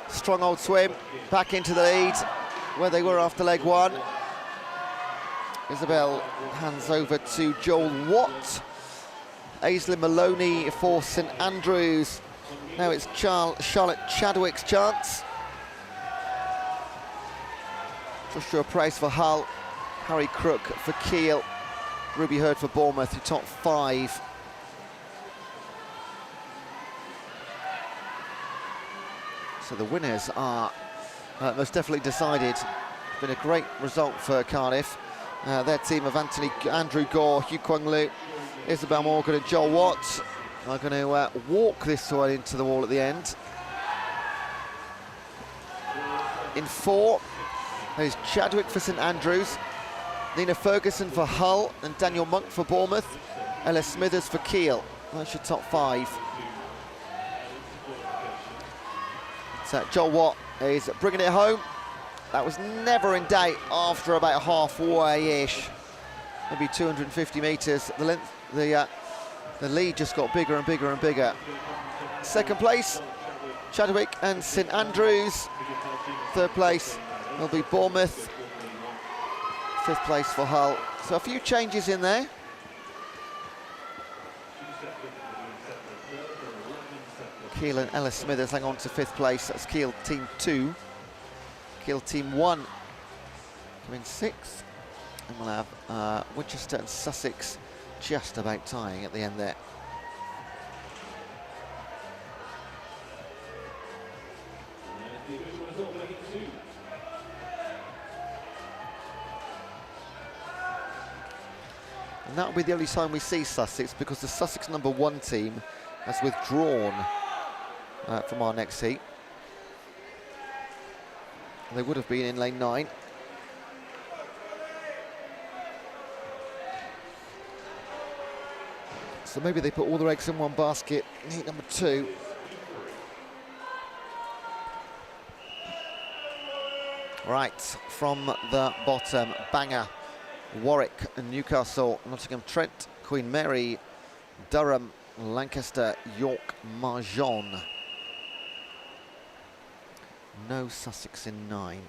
S5: Strong old swim, back into the lead where they were after leg 1. Isabel hands over to Joel Watt. Aislinn Maloney for St Andrews. Now it's Charlotte Chadwick's chance. Joshua Price for Hull. Harry Crook for Kiel. Ruby Hurd for Bournemouth, who top 5. So the winners are most definitely decided. It's been a great result for Cardiff. Their team of Andrew Gore, Hugh Kwang Lu, Isabel Morgan and Joel Watt are going to walk this one into the wall at the end. In 4, there's Chadwick for St Andrews, Nina Ferguson for Hull and Daniel Monk for Bournemouth, Ella Smithers for Kiel. That's your top 5. So Joel Watt is bringing it home. That was never in doubt after about halfway-ish, maybe 250 metres. The length, the lead just got bigger and bigger and bigger. Second place, Chadwick and St Andrews. Third place will be Bournemouth. 5th place for Hull. So a few changes in there. Kiel and Ella Smithers hang on to 5th place. That's Kiel team 2. Kiel team 1 come in 6th. And we'll have Winchester and Sussex just about tying at the end there. And that'll be the only time we see Sussex, because the Sussex number 1 team has withdrawn from our next heat. They would have been in lane 9. So maybe they put all their eggs in one basket in heat number 2. Right, from the bottom, Bangor, Warwick and Newcastle, Nottingham Trent, Queen Mary, Durham, Lancaster, York, Marjon. No Sussex in 9.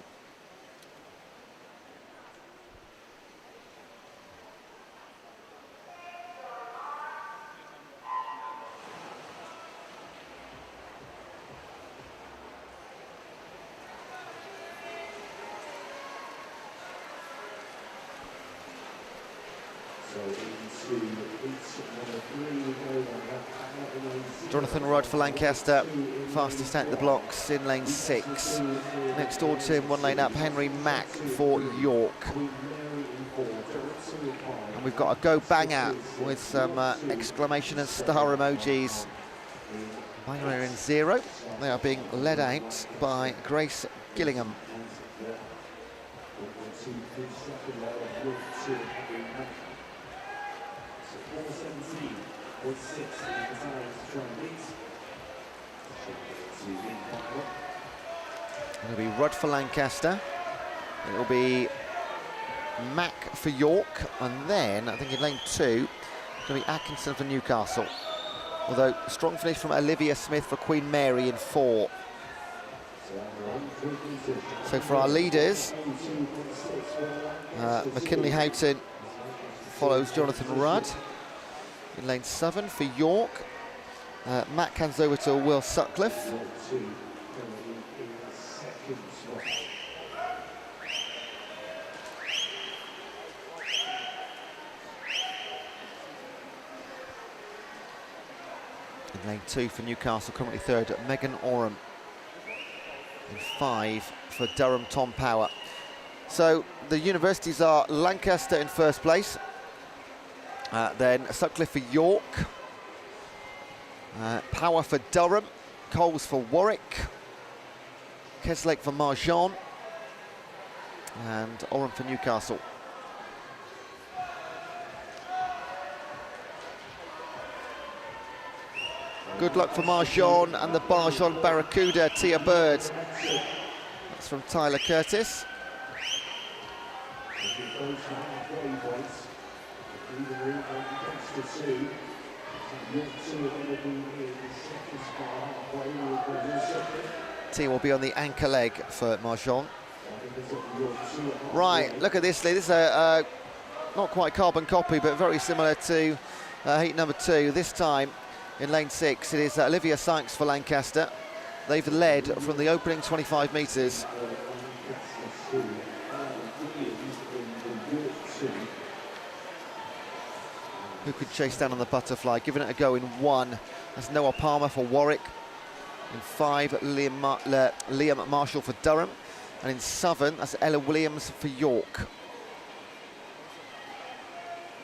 S5: Jonathan Rudd for Lancaster, fastest out the blocks in lane 6. Next door to him, 1 lane up, Henry Mack for York. And we've got a go Bangor with some exclamation and star emojis. Bangor are in 0. They are being led out by Grace Gillingham. It'll be Rudd for Lancaster. It'll be Mack for York, and then I think in lane 2, it'll be Atkinson for Newcastle. Although strong finish from Olivia Smith for Queen Mary in 4. So for our leaders, McKinley Houghton follows Jonathan Rudd. In lane 7 for York, Matt hands over to Will Sutcliffe. In lane 2 for Newcastle, currently 3rd, Megan Oram. In 5 for Durham, Tom Power. So the universities are Lancaster in 1st place. Then Sutcliffe for York, Power for Durham, Coles for Warwick, Keslake for Marjon, and Oram for Newcastle. Good luck for Marjon and the Barjon Barracuda, Tia Bird. That's from Tyler Curtis. T will be on the anchor leg for Marjon. Right, look at this, Lee. This is a not quite carbon copy, but very similar to heat number 2. This time in lane 6, it is Olivia Sykes for Lancaster. They've led from the opening 25 metres. Who could chase down on the butterfly, giving it a go in 1. That's Noah Palmer for Warwick. In 5, Liam Marshall for Durham. And in 7, that's Ella Williams for York.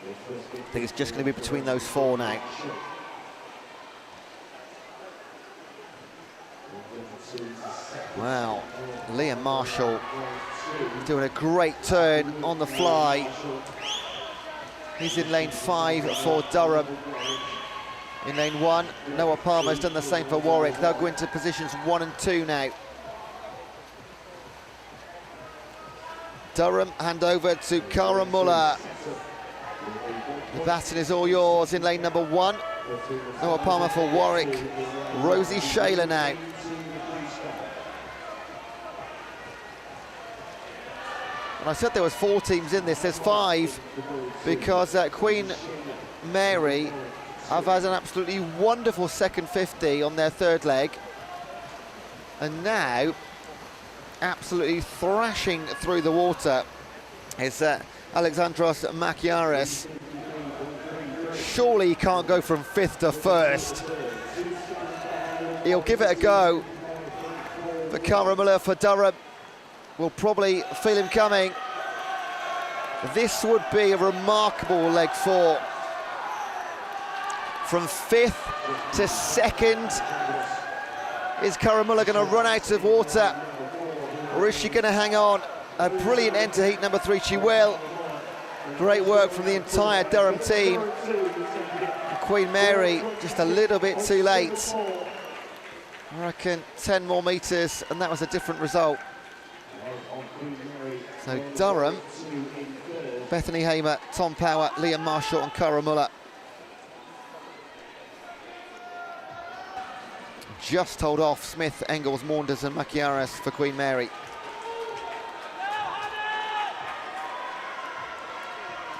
S5: I think it's just going to be between those 4 now. Wow, Liam Marshall doing a great turn on the fly. He's in lane 5 for Durham. In lane 1, Noah Palmer's done the same for Warwick. They'll go into positions 1 and 2 now. Durham hand over to Cara Muller. The baton is all yours in lane number 1. Noah Palmer for Warwick. Rosie Shaler now. And I said there was 4 teams in this, there's 5, because Queen Mary have had an absolutely wonderful second 50 on their 3rd leg. And now, absolutely thrashing through the water is Alexandros Makiaris. Surely he can't go from 5th to 1st. He'll give it a go. But Cara Muller for Durham will probably feel him coming. This would be a remarkable leg 4. From 5th to 2nd. Is Cara Muller going to run out of water? or is she going to hang on? A brilliant end to heat number 3, she will. Great work from the entire Durham team. Queen Mary just a little bit too late. I reckon 10 more metres and that was a different result. So Durham, Bethany Hamer, Tom Power, Liam Marshall and Cara Muller. Just hold off Smith, Engels, Maunders and Maciaras for Queen Mary.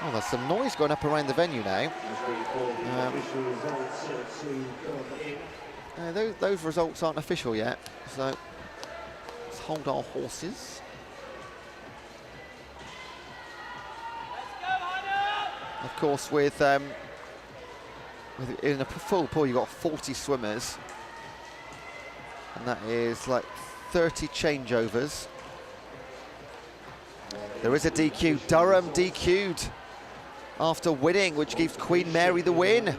S5: Oh, there's some noise going up around the venue now. Those results aren't official yet, so let's hold our horses. Of course, in a full pool, you've got 40 swimmers, and that is like 30 changeovers. There is a DQ. Durham DQ'd after winning, which gives Queen Mary the win.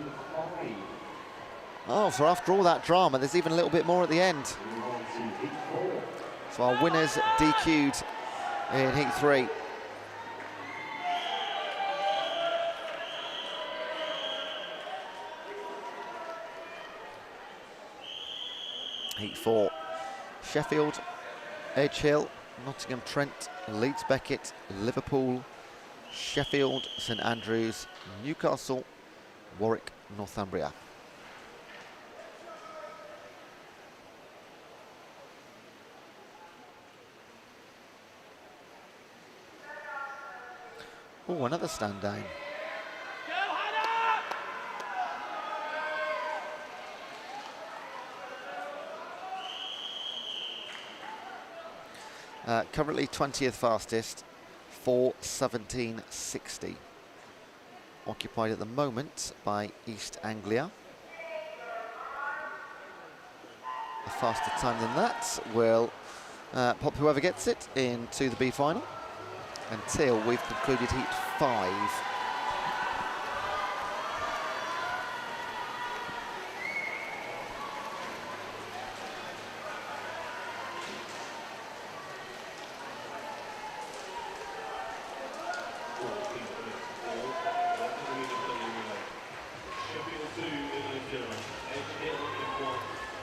S5: Oh, so after all that drama, there's even a little bit more at the end. So our winners DQ'd in heat 3. Heat 4, Sheffield, Edge Hill, Nottingham Trent, Leeds Beckett, Liverpool, Sheffield, St Andrews, Newcastle, Warwick, Northumbria. Oh, another stand down. Currently 20th fastest, 4:17.60. Occupied at the moment by East Anglia. A faster time than that will pop whoever gets it into the B final until we've concluded heat 5.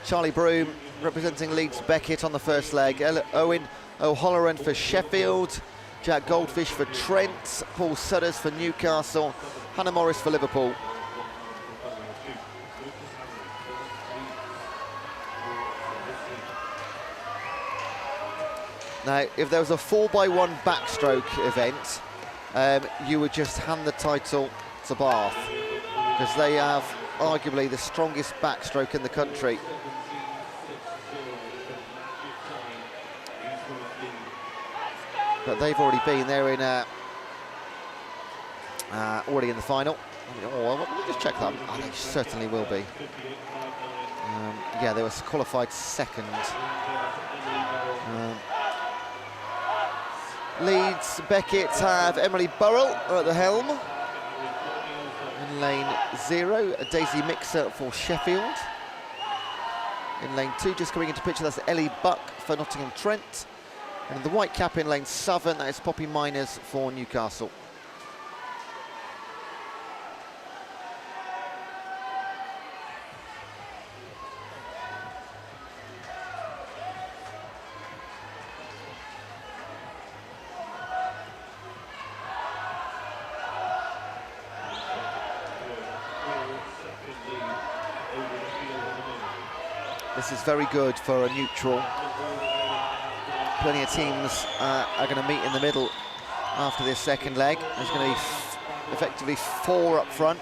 S5: Charlie Broom representing Leeds Beckett on the first leg. Owen O'Halloran for Sheffield. Jack Goldfish for Trent. Paul Sudders for Newcastle. Hannah Morris for Liverpool. Now, if there was a 4x1 backstroke event, you would just hand the title to Bath, because they have arguably the strongest backstroke in the country. But they've already been there in already in the final. Oh, let me just check that. Oh, they certainly will be. Yeah, they were qualified second. Leeds Beckett have Emily Burrell at the helm. In lane 0, Daisy Mixer for Sheffield. In lane 2, just coming into picture, that's Ellie Buck for Nottingham Trent. And the white cap in lane 7, that is Poppy Miners for Newcastle. This is very good for a neutral. Plenty of teams are going to meet in the middle after this second leg. There's going to be effectively 4 up front.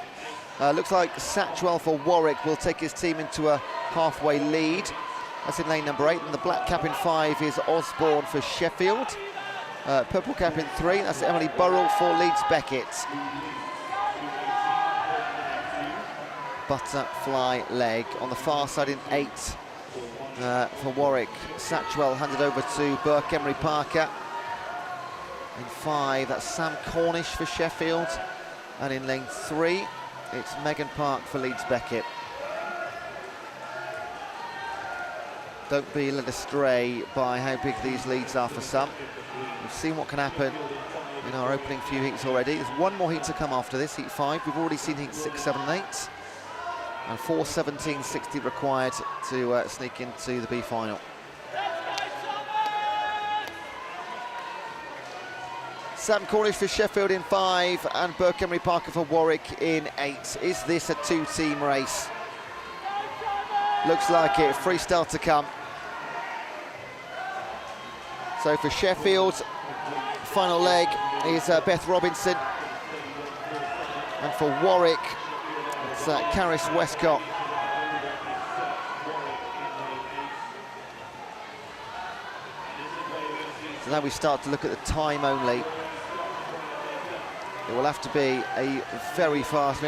S5: Looks like Satchwell for Warwick will take his team into a halfway lead. That's in lane number 8. And the black cap in 5 is Osborne for Sheffield. Purple cap in 3, that's Emily Burrell for Leeds Beckett. Butterfly leg on the far side in 8. For Warwick, Satchwell handed over to Burke Emery Parker. In 5, that's Sam Cornish for Sheffield. And in lane 3, it's Megan Park for Leeds Beckett. Don't be led astray by how big these leads are for some. We've seen what can happen in our opening few heats already. There's one more heat to come after this, heat 5. We've already seen heat 6, 7 and 8. And 4:17.60 required to sneak into the B final. Sam Cornish for Sheffield in 5 and Burke Emery Parker for Warwick in 8. Is this a two-team race? Looks like it. Freestyle to come. So for Sheffield, final leg is Beth Robinson. And for Warwick, it's Caris Westcott. So now we start to look at the time only. It will have to be a very fast.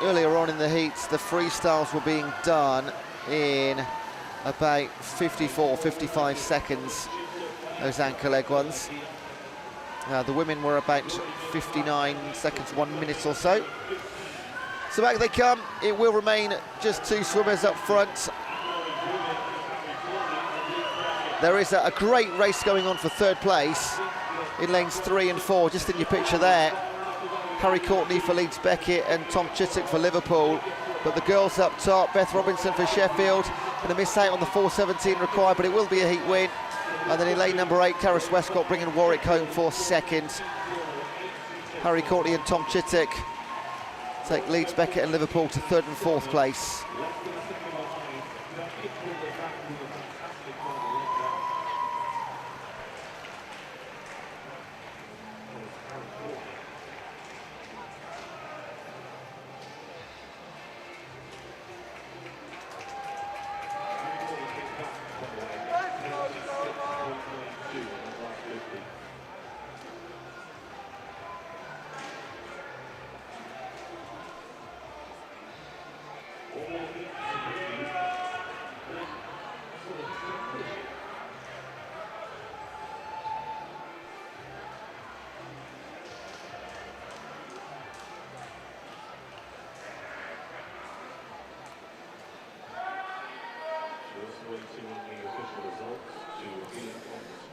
S5: Earlier on in the heats, the freestyles were being done in about 54, 55 seconds, those ankle leg ones. The women were about 59 seconds, 1 minute or so. So back they come. It will remain just 2 swimmers up front. There is a great race going on for 3rd place in lanes 3 and 4, just in your picture there. Harry Courtney for Leeds Beckett and Tom Chittick for Liverpool. But the girls up top, Beth Robinson for Sheffield, going to miss out on the 4:17 required, but it will be a heat win. And then in lane number 8, Caris Westcott bringing Warwick home for 2nd. Harry Courtney and Tom Chittick take Leeds Beckett and Liverpool to 3rd and 4th place.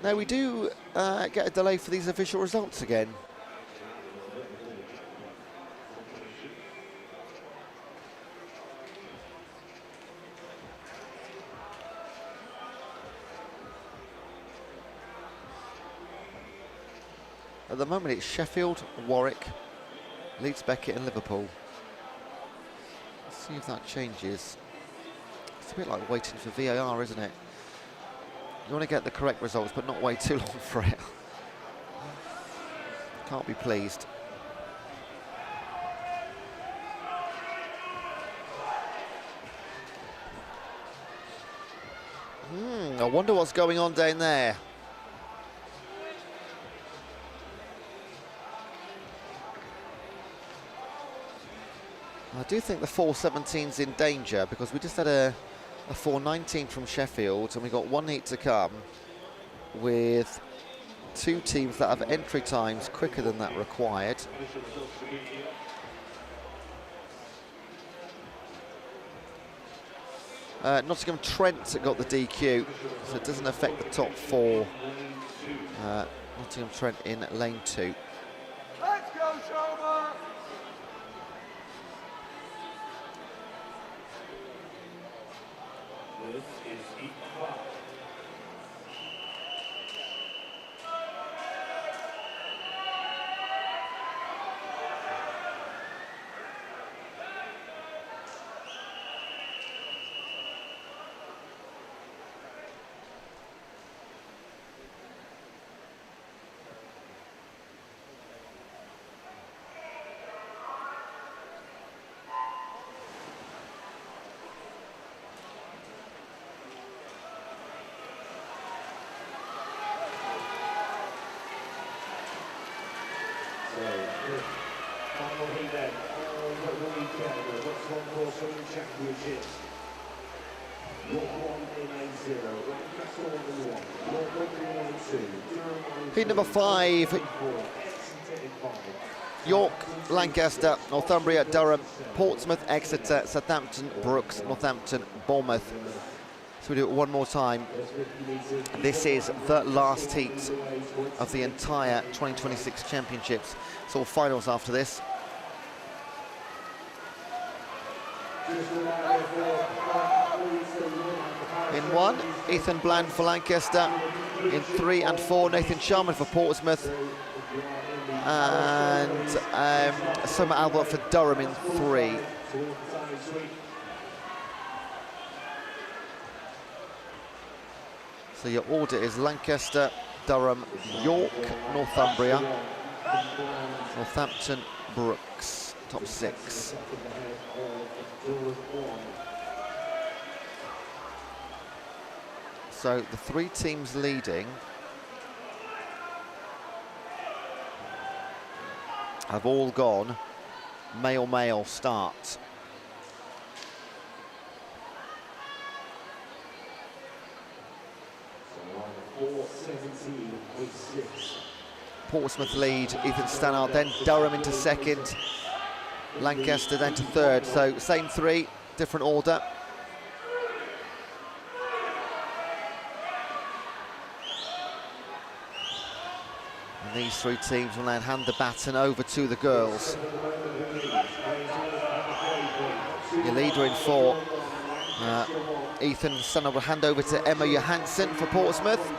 S5: Now we do get a delay for these official results again. At the moment it's Sheffield, Warwick, Leeds Beckett and Liverpool. Let's see if that changes. It's a bit like waiting for VAR, isn't it? You want to get the correct results, but not wait too long for it. Can't be pleased. I wonder what's going on down there. I do think the 4:17's in danger because we just had a 4:19 from Sheffield and we got 1 heat to come with 2 teams that have entry times quicker than that required. Nottingham Trent got the DQ, so it doesn't affect the top 4. Nottingham Trent in lane 2.
S8: Let's go, Showman!
S7: This is heat 5. Final heat then, over the weekend, the Western Course Swimming Championships. York 1 in lane 0, Lancaster in 1, York 1 in lane 2, Durham
S5: Heat number 5. York, Lancaster, Northumbria, Durham, Portsmouth, Exeter, Southampton, Brooks, Northampton, Bournemouth. So we do it one more time. This is the last heat of the entire 2026 championships. It's all finals after this. In 1, Ethan Bland for Lancaster. In 3 and 4, Nathan Sharman for Portsmouth. And Summer Albert for Durham in 3. So your order is Lancaster, Durham, York, Northumbria, Northampton, Brooks, top 6. So the 3 teams leading have all gone male-male start. Portsmouth lead, Ethan Stannard, then Durham into 2nd, Lancaster then to 3rd. So same 3, different order. And these 3 teams will now hand the baton over to the girls. Your leader in 4, Ethan Stannard, will hand over to Emma Johansson for Portsmouth.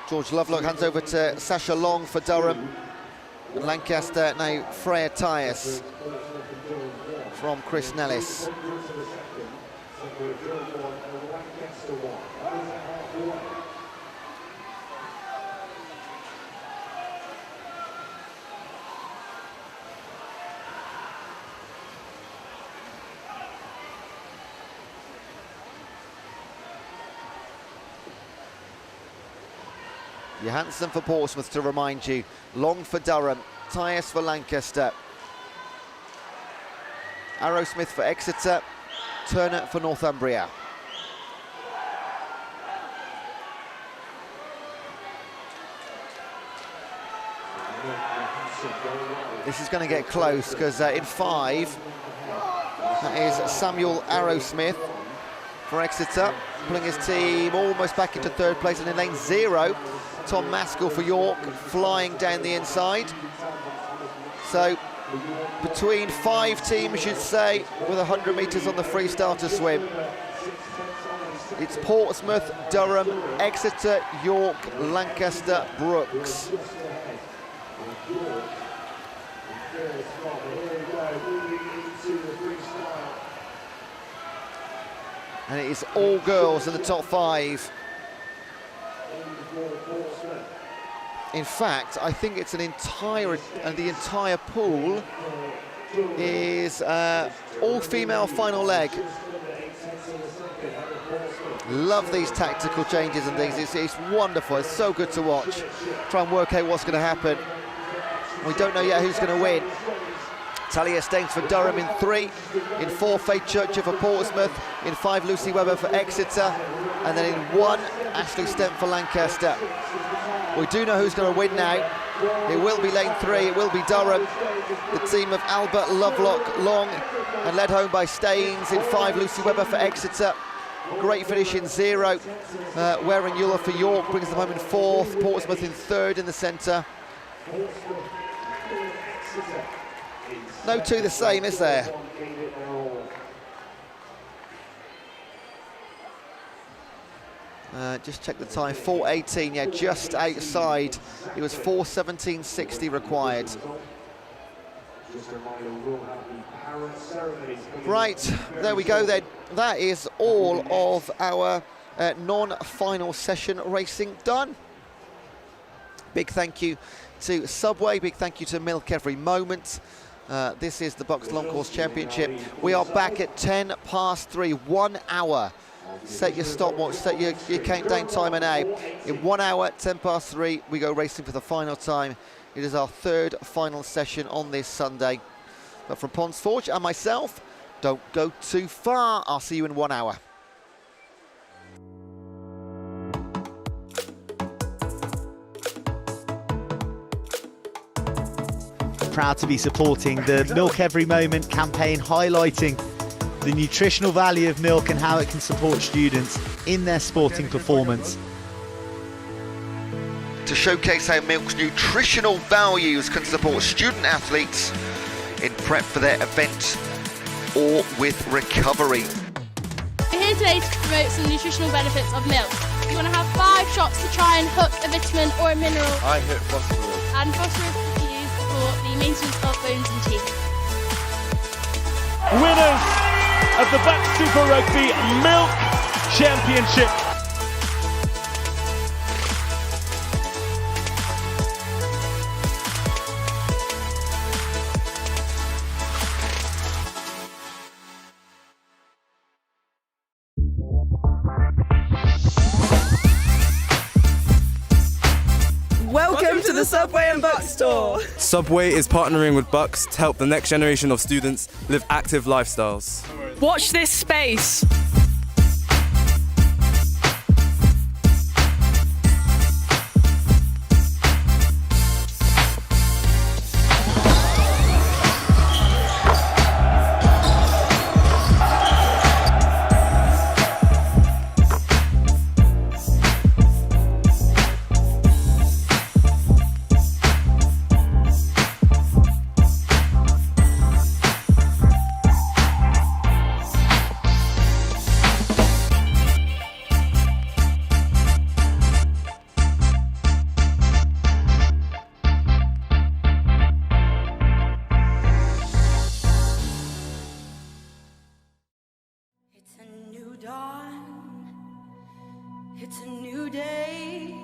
S5: George Lovelock hands over to Sasha Long for Durham. And Lancaster now Freya Tyas from Chris Nellis. Johansson for Portsmouth, to remind you. Long for Durham, Tyas for Lancaster. Arrowsmith for Exeter, Turner for Northumbria. This is going to get close, because in 5, that is Samuel Arrowsmith for Exeter, pulling his team almost back into 3rd place. And in lane 0, Tom Maskell for York, flying down the inside. So between 5 teams, you'd say, with 100 metres on the freestyle to swim. It's Portsmouth, Durham, Exeter, York, Lancaster, Brooks. And it is all girls in the top 5. In fact, I think it's the entire pool is all female final leg. Love these tactical changes and things. It's wonderful. It's so good to watch. Try and work out what's going to happen. We don't know yet who's going to win. Talia Staines for Durham in 3, in 4 Faith Churcher for Portsmouth, in 5 Lucy Webber for Exeter, and then in 1 Ashley Stent for Lancaster. We do know who's going to win now. It will be lane 3, it will be Durham. The team of Albert, Lovelock, Long, and led home by Staines. In 5 Lucy Webber for Exeter. Great finish in 0. Warren Euler for York brings them home in 4th. Portsmouth in 3rd in the centre. No 2 the same, is there? Just check the time, 4:18, yeah, just outside. It was 4:17.60 required. Right, there we go then. That is all of our non-final session racing done. Big thank you to Subway, big thank you to Milk Every Moment. This is the BUCS Long Course Championship. We are back at 3:10, 1 hour. Set your stopwatch, set your countdown timer now. In 1 hour, 3:10, we go racing for the final time. It is our 3rd final session on this Sunday. But from Ponds Forge and myself, don't go too far. I'll see you in 1 hour.
S4: Proud to be supporting the Milk Every Moment campaign, highlighting the the nutritional value of milk and how it can support students in their sporting performance.
S5: To showcase how milk's nutritional values can support student athletes in prep for their event or with recovery.
S6: We're here today to promote some nutritional benefits of milk. You want to have 5 shots to try and hook a vitamin or a mineral.
S3: I hit phosphorus.
S6: And phosphorus is used for the maintenance of bones and teeth.
S7: Winners of the BUCS Super Rugby Milk Championship.
S2: Welcome to the Subway and BUCS store.
S3: Subway is partnering with BUCS to help the next generation of students live active lifestyles.
S2: Watch this space.
S1: It's a new dawn. It's a new day.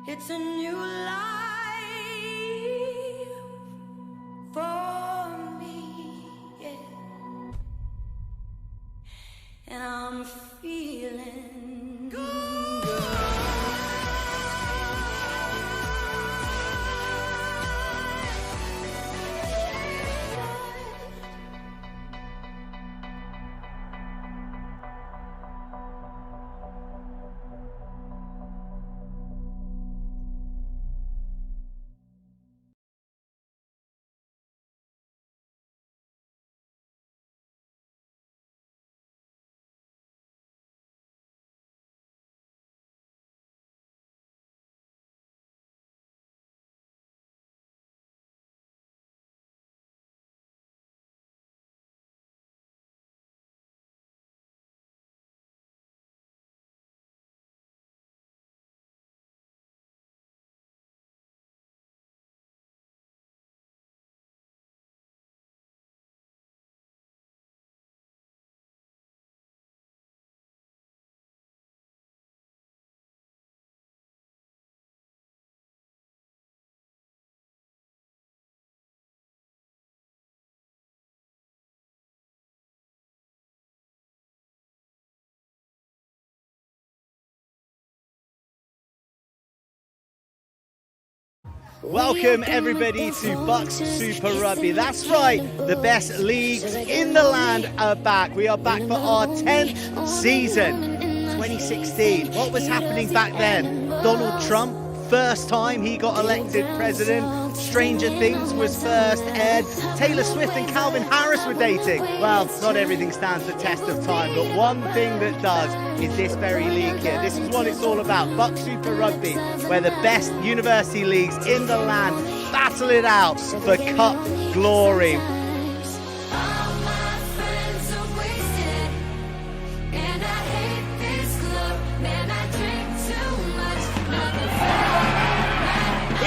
S1: It's a new life for me. Yeah. And I'm feeling good.
S4: Welcome everybody to BUCS Super Rugby. That's right, the best leagues in the land are back. We are back for our 10th season. 2016, what was happening back then? Donald Trump, first time he got elected president. Stranger Things was first aired. Taylor Swift and Calvin Harris were dating. Well, not everything stands the test of time, but one thing that does is this very league here. This is what it's all about, BUCS Super Rugby, where the best university leagues in the land battle it out for cup glory.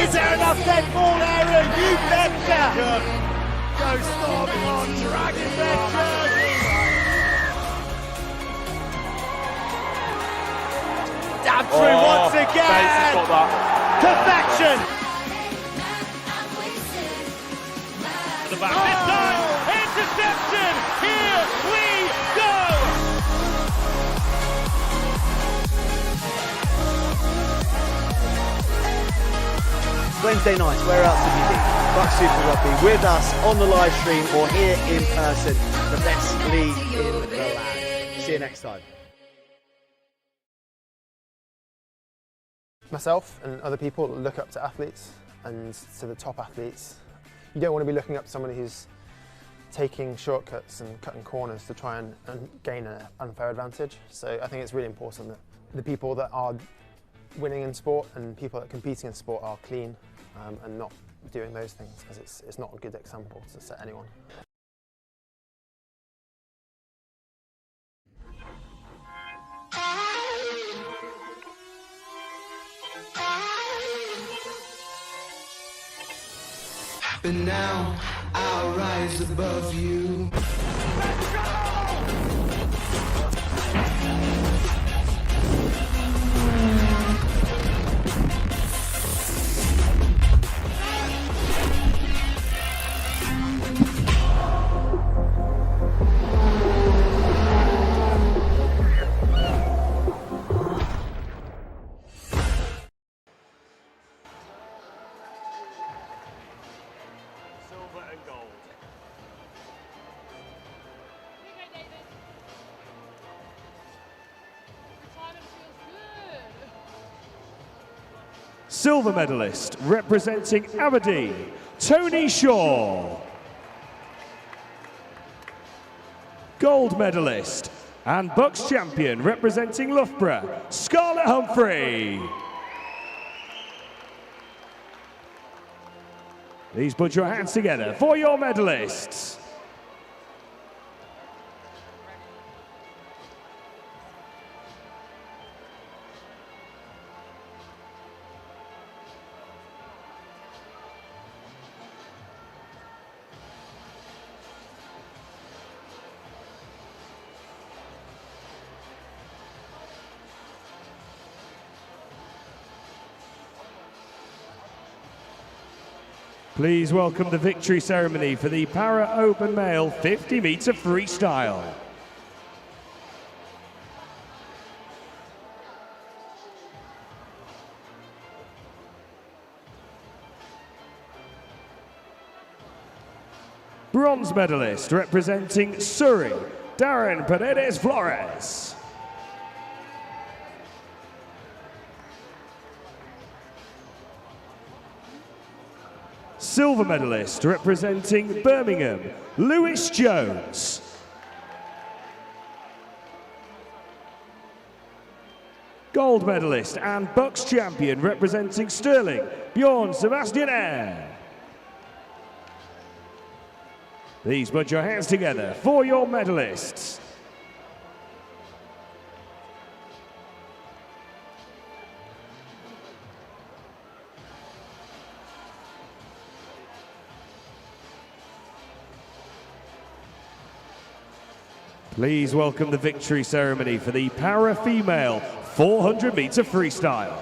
S4: Is there enough dead ball, Aaron? You betcha!
S8: Go storming on, Dragon Venture!
S4: Dab through once again! Perfection!
S7: The back this time, interception! Here we go!
S4: Wednesday nights, where else would you be? BUCS Super Rugby with us on the live stream or here in person. The best league in the land. See you next time.
S9: Myself and other people look up to athletes and to the top athletes. You don't want to be looking up to somebody who's taking shortcuts and cutting corners to try and gain an unfair advantage. So I think it's really important that the people that are winning in sport and people that are competing in sport are clean and not doing those things, because it's not a good example to set anyone.
S10: But now I'll rise above you.
S11: Silver medalist representing Aberdeen, Tony Shaw. Gold medalist and BUCS champion representing Loughborough, Scarlett Humphrey. Please put your hands together for your medalists. Please welcome the victory ceremony for the Para Open Male 50-metre freestyle. Bronze medalist representing Surrey, Darren Paredes Flores. Silver medalist representing Birmingham, Lewis Jones. Gold medalist and BUCS champion representing Stirling, Bjorn Sebastian Ayer. Please put your hands together for your medalists. Please welcome the victory ceremony for the para-female 400-metre freestyle.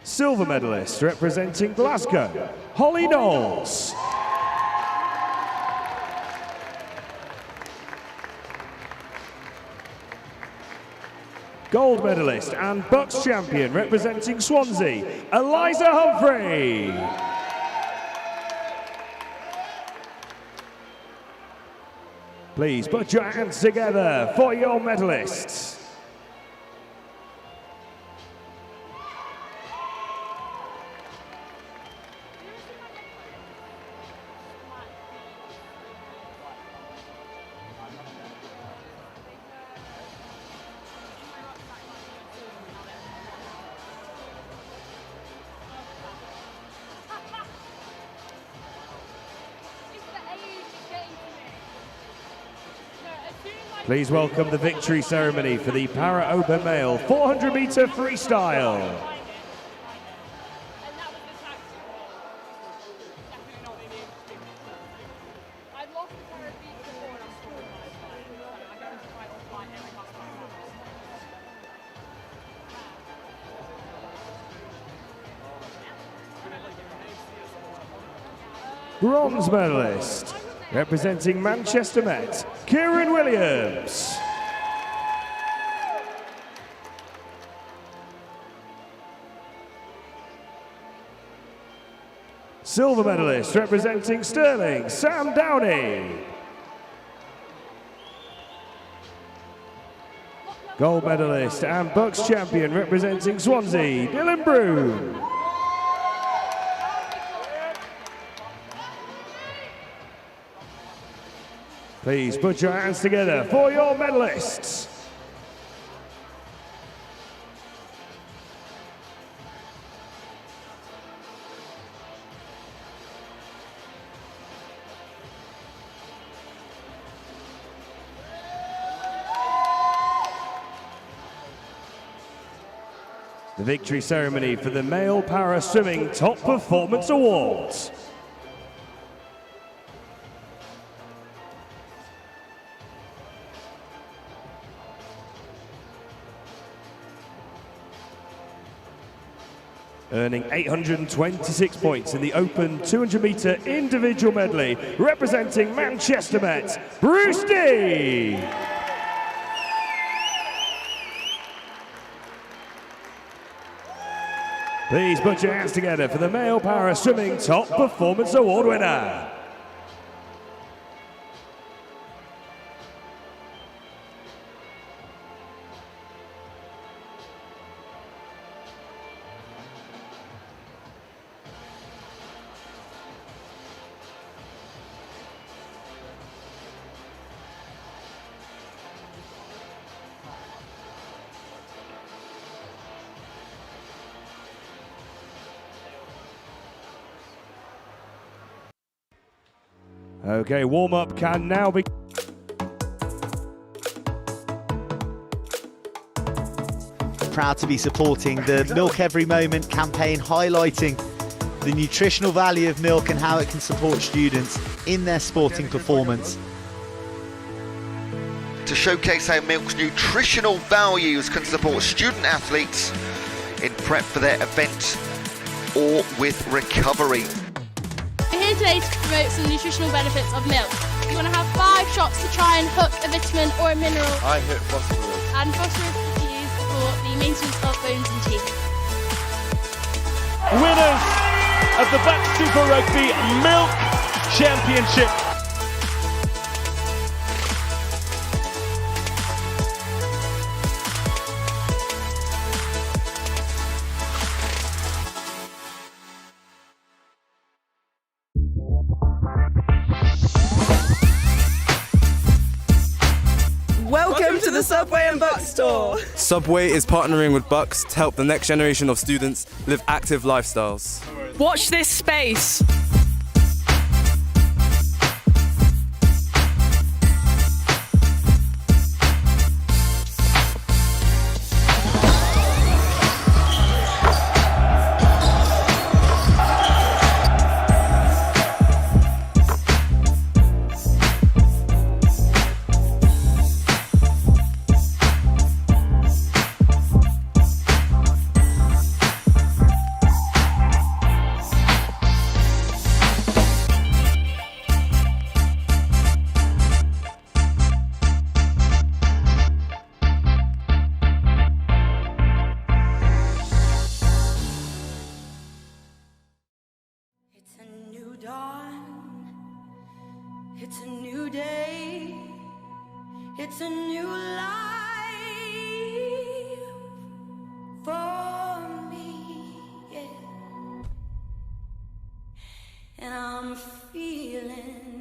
S11: Silver medalist representing Glasgow, Holly Knowles. Gold medalist and BUCS champion representing Swansea, Eliza Humphrey. Please put your hands together for your medalists. Please welcome the victory ceremony for the Para Open Male 400-metre freestyle. Bronze medalist representing Manchester Met, Kieran Williams. Silver medalist representing Stirling, Sam Downey. Gold medalist and BUCS champion representing Swansea, Dylan Broom. Please put your hands together for your medalists. The victory ceremony for the Male Para Swimming Top Performance Awards. Earning 826 points in the open 200-metre individual medley, representing Manchester Met, Bruce D. Please put your hands together for the Male Para Swimming Top Performance Award winner. Okay, warm-up can now be...
S4: Proud to be supporting the Milk Every Moment campaign, highlighting the nutritional value of milk and how it can support students in their sporting performance.
S5: To showcase how milk's nutritional values can support student athletes in prep for their event or with recovery.
S6: We're here today to promote some nutritional benefits of milk. You want to have 5 shots to try and hook a vitamin or a mineral.
S3: I hit phosphorus.
S6: And phosphorus is used for the maintenance of bones and teeth.
S8: Winners of the BUCS Super Rugby Milk Championship.
S2: Welcome to the Subway and BUCS store.
S3: Subway is partnering with BUCS to help the next generation of students live active lifestyles.
S2: Watch this space.
S1: It's a new day, it's a new life for me, yeah. And I'm feeling